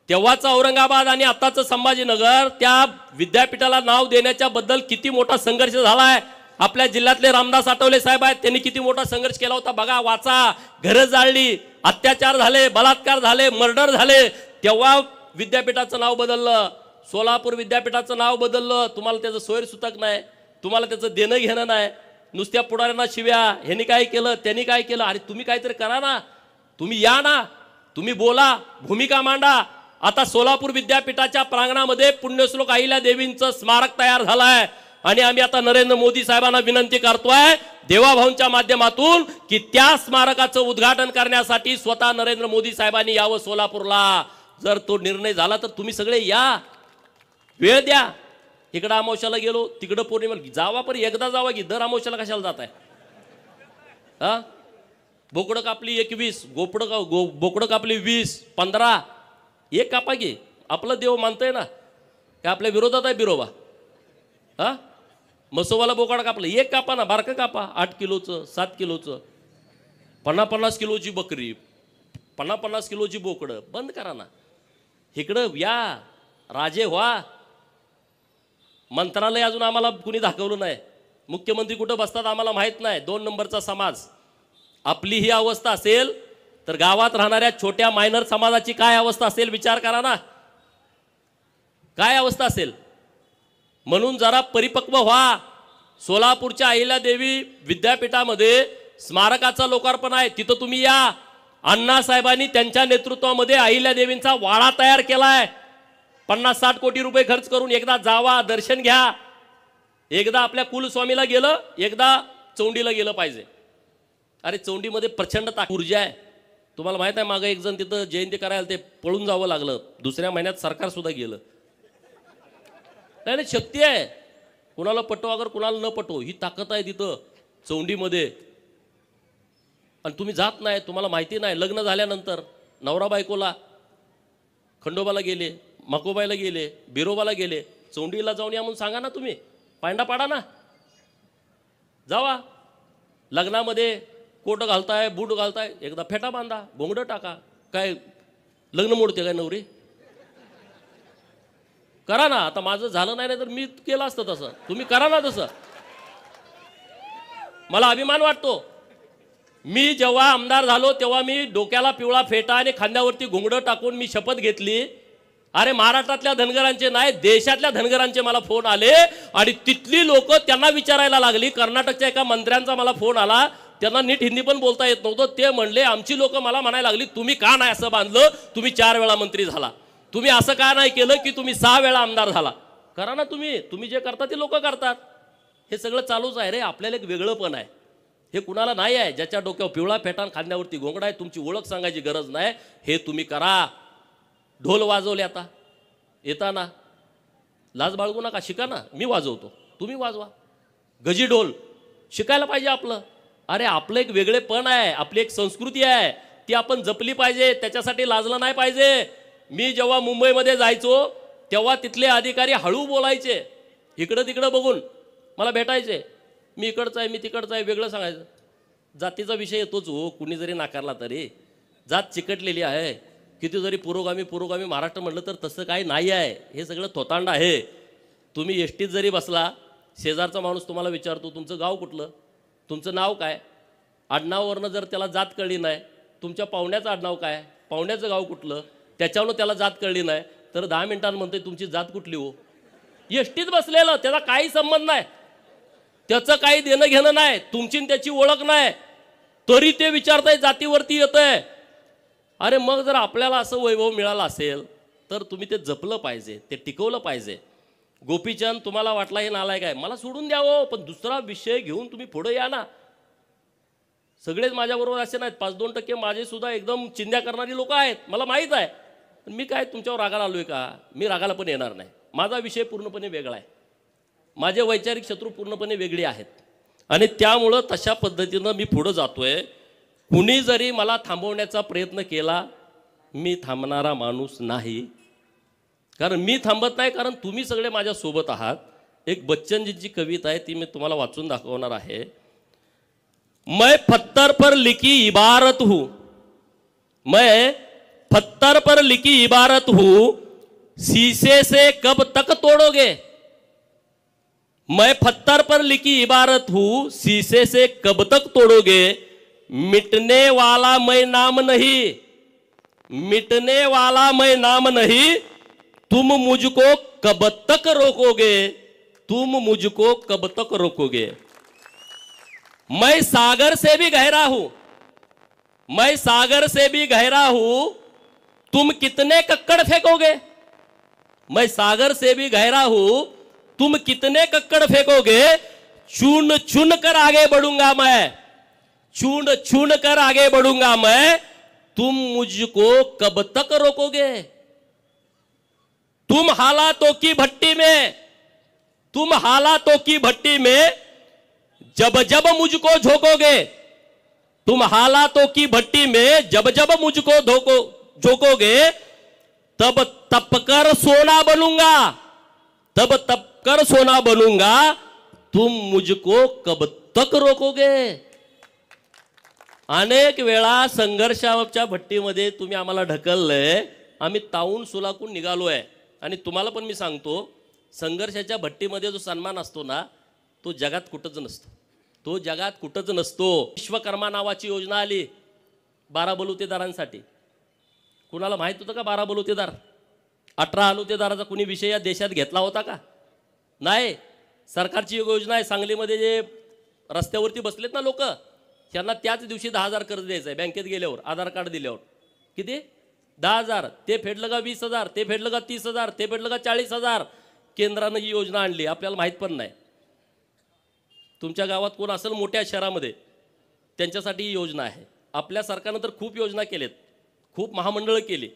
तेव्हाचं औरंगाबाद आणि आताचं संभाजीनगर त्या विद्यापीठाला नाव देण्याच्या बद्दल किती मोठा संघर्ष झालाय. आपल्या जिल्ह्यातले रामदास आठवले साहेब आहेत, त्यांनी किती मोठा संघर्ष केला होता बघा. वाचा, घरं जाळली, अत्याचार झाले, बलात्कार झाले, मर्डर झाले, तेव्हा विद्यापीठाचं नाव बदललं. सोलापूर विद्यापीठाचं नाव बदललं. तुम्हाला त्याचं सोयरसुतक नाही, तुम्हाला त्याचं देणं घेणं नाही. नुसत्या पुढाऱ्यांना शिव्या, ह्यांनी काय केलं त्यांनी काय केलं. अरे तुम्ही काहीतरी करा ना, तुम्ही या ना, तुम्ही बोला, भूमिका मांडा. आता सोलापूर विद्यापीठाच्या प्रांगणामध्ये पुण्यश्लोक अहिल्यादेवींचं स्मारक तयार झालंय आणि आम्ही आता नरेंद्र मोदी साहेबांना विनंती करतोय देवाभाऊंच्या माध्यमातून की त्या स्मारकाचं उद्घाटन करण्यासाठी स्वतः नरेंद्र मोदी साहेबांनी यावं सोलापूरला. जर तो निर्णय झाला तर तुम्ही सगळे या, वेळ द्या. इकडं अमावस्याला गेलो, तिकडं पौर्णिमा जावा, पण एकदा जावा की दर अमावस्याला कशाला जात आहे. हा, बोकडं कापली 21, बोकडं कापली 20, 15, एक कापा की. आपलं देव मानतंय ना, काय आपल्या विरोधात आहे बिरोबा. हा, मसोबाला बोकडा कापलं, एक कापा ना, बारकं कापा, 8 किलोचं 7 किलोचं, 50-50 किलोची बकरी, 50-50 किलोची बोकडं बंद करा ना. इकडं या, राजे व्हा. मंत्रालय अजून आम्हाला कुणी दाखवलं नाही. मुख्यमंत्री कुठं बसतात आम्हाला माहित नाही, 2 नंबरचा समाज. आपली ही अवस्था असेल तर गावात राहणाऱ्या छोट्या मायनर समाजाची काय अवस्था असेल विचार करा ना, काय अवस्था असेल. म्हणून जरा परिपक्व व्हा. सोलापूरच्या अहिल्यादेवी विद्यापीठामध्ये स्मारकाचं लोकार्पण आहे, तिथं तुम्ही या. अण्णासाहेबांनी त्यांच्या नेतृत्वामध्ये अहिल्यादेवींचा वाडा तयार केलाय 50-60 कोटी रुपये खर्च करून. एकदा जावा, दर्शन घ्या. एकदा आपल्या कुलस्वामीला गेलं, एकदा चौंडीला गेलं पाहिजे. अरे चौंडीमध्ये प्रचंड ऊर्जा आहे. तुम्हाला माहित आहे, मागं एक जण तिथं जयंती करायला ते पळून जावं लागलं, दुसऱ्या महिन्यात सरकार सुद्धा गेलं. नाही शक्ती आहे, कुणाला पटो अगर कुणाला न पटो, ही ताकद आहे तिथं चौंडीमध्ये. आणि तुम्ही जात नाही, तुम्हाला माहिती नाही. लग्न झाल्यानंतर नवरा बायकोला खंडोबाला गेले, मकोबाईला गेले, बिरोबाला गेले, चौंडीला जाऊन या म्हणून सांगा ना. तुम्ही पांडा पाडा ना, जावा. लग्नामध्ये कोट घालताय, बूट घालताय, एकदा फेटा बांधा, घोंगडं टाका. काय लग्न मोडते काय नवरी? करा ना. आता माझं झालं नाही तर मी केलं असतं तसं, तुम्ही करा ना तसं. मला अभिमान वाटतो. मी जेव्हा आमदार झालो तेव्हा मी डोक्याला पिवळा फेटा आणि खांद्यावरती घोंगडं टाकून मी शपथ घेतली. अरे महाराष्ट्रातल्या धनगरांचे नाही, देशातल्या धनगरांचे मला फोन आले आणि तिथली लोक त्यांना विचारायला लागली. कर्नाटकच्या एका मंत्र्यांचा मला फोन आला, त्यांना नीट हिंदी पण बोलता येत नव्हतं. ते म्हणले, आमची लोक मला म्हणायला लागली, तुम्ही का नाही असं बांधलं, तुम्ही 4 वेळा मंत्री झाला, तुम्ही असं का नाही केलं की तुम्ही 6 वेळा आमदार झाला. करा ना तुम्ही जे करता ते लोक करतात. हे सगळं चालूच आहे रे. आपल्याला एक वेगळं पण आहे, हे कुणाला नाही आहे. ज्याच्या डोक्यावर पिवळा फेटान खांद्यावरती घोंगडा आहे, तुमची ओळख सांगायची गरज नाही. हे तुम्ही करा. ढोल वाजवले आता येताना, लाज बाळगू नका, शिका ना. मी वाजवतो, तुम्ही वाजवा. गजी ढोल शिकायला पाहिजे आपलं. अरे आपलं एक वेगळेपण आहे, आपली एक संस्कृती आहे, ती आपण जपली पाहिजे. त्याच्यासाठी लाजलं नाही पाहिजे. मी जेव्हा मुंबईमध्ये जायचो तेव्हा तिथले अधिकारी हळू बोलायचे, इकडं तिकडं बघून मला भेटायचे. मी इकडचं आहे, मी तिकडचं आहे, वेगळं सांगायचं. जातीचा विषय येतोच हो, कुणी जरी नाकारला तरी. जात चिकटलेली आहे. किती जरी पुरोगामी महाराष्ट्र म्हटलं तर तसं काही नाही आहे. हे सगळं थोतांड आहे. तुम्ही एसटीत जरी बसला, शेजारचा माणूस तुम्हाला विचारतो तुमचं गाव कुठलं, तुमचं नाव काय. आडनावावरनं जर त्याला जात कळली नाही, तुमच्या पाहुण्याचं आडनाव काय, पाहुण्याचं गाव कुठलं, त्याच्यावरून त्याला जात कळली नाही तर 10 मिनिटांनी म्हणतोय तुमची जात कुठली हो. एसटीत बसलेलं, त्याला काही संबंध नाही, त्याचं काही देणं घेणं नाही, तुमची त्याची ओळख नाही, तरी ते विचारताय जातीवरती येतंय. अरे मग जर आपल्याला असं वैभव मिळालं असेल तर तुम्ही ते जपलं पाहिजे, ते टिकवलं पाहिजे. गोपीचंद तुम्हाला वाटला हे नालायक आहे, मला सोडून द्यावं, पण दुसरा विषय घेऊन तुम्ही पुढे या ना. सगळेच माझ्याबरोबर असे नाहीत, 5-2% माझे सुद्धा एकदम चिंध्या करणारी लोक आहेत, मला माहीत आहे. पण मी काय तुमच्यावर रागाला आलोय का? मी रागाला पण येणार नाही. माझा विषय पूर्णपणे वेगळा आहे, माझे वैचारिक शत्रू पूर्णपणे वेगळे आहेत आणि त्यामुळं तशा पद्धतीनं मी पुढं जातोय. कुणी जरी मला थांबवण्याचा प्रयत्न केला, मी थांबणारा माणूस नाही. कारण मी थांबत नाही, कारण तुम्ही सगळे माझ्या सोबत आहात. एक बच्चनजींची कविता आहे, ती मी तुम्हाला वाचून दाखवणार आहे. मैं पत्थर पर लिखी इबारत हूं, मैं पत्थर पर लिखी इबारत हूं, शीशे से कब तक तोड़ोगे. मैं पत्थर पर लिखी इबारत हूं, शीशे से कब तक तोड़ोगे. मिटने वाला मैं नाम नहीं, मिटने वाला मैं नाम नहीं, तुम मुझको कब तक रोकोगे, तुम मुझको कब तक रोकोगे. मैं सागर से भी गहरा हूं, मैं सागर से भी गहरा हूं, तुम कितने कक्कड़ फेंकोगे. मैं सागर से भी गहरा हूं, तुम कितने कक्कड़ फेंकोगे. चुन चुन कर आगे बढ़ूंगा मैं, चुन चुन कर आगे बढ़ूंगा मैं, तुम मुझको कब तक रोकोगे. तुम हालातों की भट्टी में, तुम हालातों की भट्टी में जब जब मुझको झोंकोगे, तुम हालातों की भट्टी में जब जब मुझको झोंकोगे, तब तपकर सोना बनूंगा, तब तपकर सोना बनूंगा, तुम मुझको कब तक रोकोगे. अनेक वेळा संघर्षाच्या भट्टीमध्ये तुम्ही आम्हाला ढकललंय, आम्ही तावून सुलाकून निघालोय. आणि तुम्हाला पण मी सांगतो, संघर्षाच्या भट्टीमध्ये जो सन्मान असतो ना, तो जगात कुठंच नसतो. तो जगात कुठंच नसतो. विश्वकर्मा नावाची योजना आली 12 बलुतेदारांसाठी. कुणाला माहित होतं का 12 बलुतेदार? 18 बलुतेदाराचा कुणी विषय या देशात घेतला होता का? नाही. सरकारची योजना आहे. सांगलीमध्ये जे रस्त्यावरती बसलेत ना लोक, त्यांना त्याच दिवशी 10,000 कर्ज द्यायचं आहे बँकेत गेल्यावर, आधार कार्ड दिल्यावर. किती? 10,000. ते फेडलं का 20,000, ते फेडलं का 30,000, ते फेडलं का 40,000. केंद्रानं ही योजना आणली, आपल्याला माहीत पण नाही. तुमच्या गावात कोण असेल मोठ्या शहरामध्ये, त्यांच्यासाठी ही योजना आहे. आपल्या सरकारनं तर खूप योजना केलेत, खूप महामंडळं केली.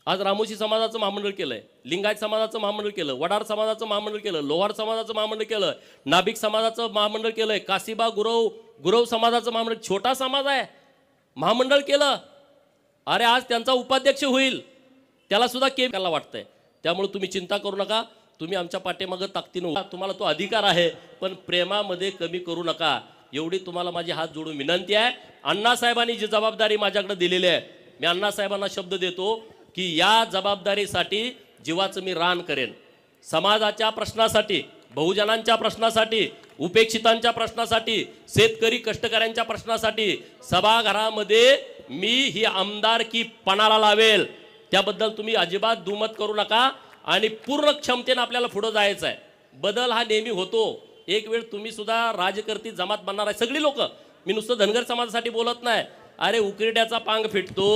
आज रामोशी समाजाचं महामंडळ केलं आहे, लिंगायत समाजाचं महामंडळ केलं, वडार समाजाचं महामंडळ केलं, लोहार समाजाचं महामंडळ केलं, नाभिक समाजाचं महामंडळ केलं आहे, काशीबा गुरव समाजाचं महामंडळ, छोटा समाज आहे, महामंडळ केलं. अरे आज त्यांचा उपाध्यक्ष होईल, त्याला सुद्धा केला वाटतंय. त्यामुळे तुम्ही चिंता करू नका. तुम्ही आमच्या पाठीमागं ताकदीनं, तुम्हाला तो अधिकार आहे, पण प्रेमामध्ये कमी करू नका. एवढी तुम्हाला माझी हात जोडून विनंती आहे. अण्णासाहेबांनी जी जबाबदारी माझ्याकडे दिलेली आहे, मी अण्णासाहेबांना शब्द देतो की या जबाबदारीसाठी जीवाचं मी रान करेन. समाजाच्या प्रश्नासाठी, बहुजनांच्या प्रश्नासाठी, उपेक्षितांच्या प्रश्नासाठी, शेतकरी कष्टकऱ्यांच्या प्रश्नासाठी सभागृहामध्ये मी ही आमदारकी पणाला लावेल. त्याबद्दल तुम्ही अजिबात दुमत करू नका. आणि पूर्ण क्षमतेने आपल्याला पुढे जायचं आहे. बदल हा नेहमी होतो. एक वेळ तुम्ही सुद्धा राजकर्ती जमात बनणार आहे सगळी लोक. मी नुसतं धनगर समाजासाठी बोलत नाही. अरे उकिरड्याचा पांग फिटतो.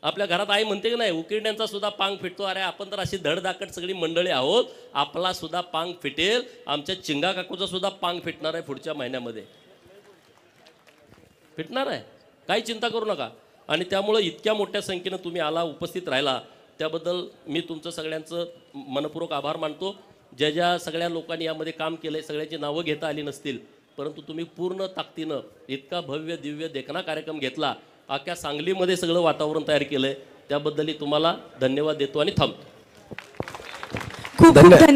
आपल्या घरात आई म्हणते की नाही, उकिरड्यांचा सुद्धा पांग फिटतो. अरे आपण तर अशी धडधाकट सगळी मंडळी आहोत, आपला सुद्धा पांग फिटेल. आमच्या चिंगा काकूचा सुद्धा पांग फिटणार आहे पुढच्या महिन्यामध्ये, फिटणार आहे. काही चिंता करू नका. आणि त्यामुळं इतक्या मोठ्या संख्येनं तुम्ही आला, उपस्थित राहिला, त्याबद्दल मी तुमचं सगळ्यांचं मनपूर्वक आभार मानतो. ज्या सगळ्या लोकांनी यामध्ये काम केलं आहे, सगळ्यांची नावं घेता आली नसतील, परंतु तुम्ही पूर्ण ताकदीनं इतका भव्य दिव्य देखणा कार्यक्रम घेतला, अख्ख्या सांगलीमध्ये सगळं वातावरण तयार केलं आहे, त्याबद्दलही तुम्हाला धन्यवाद देतो आणि थांबतो. खूप खूप धन्यवाद.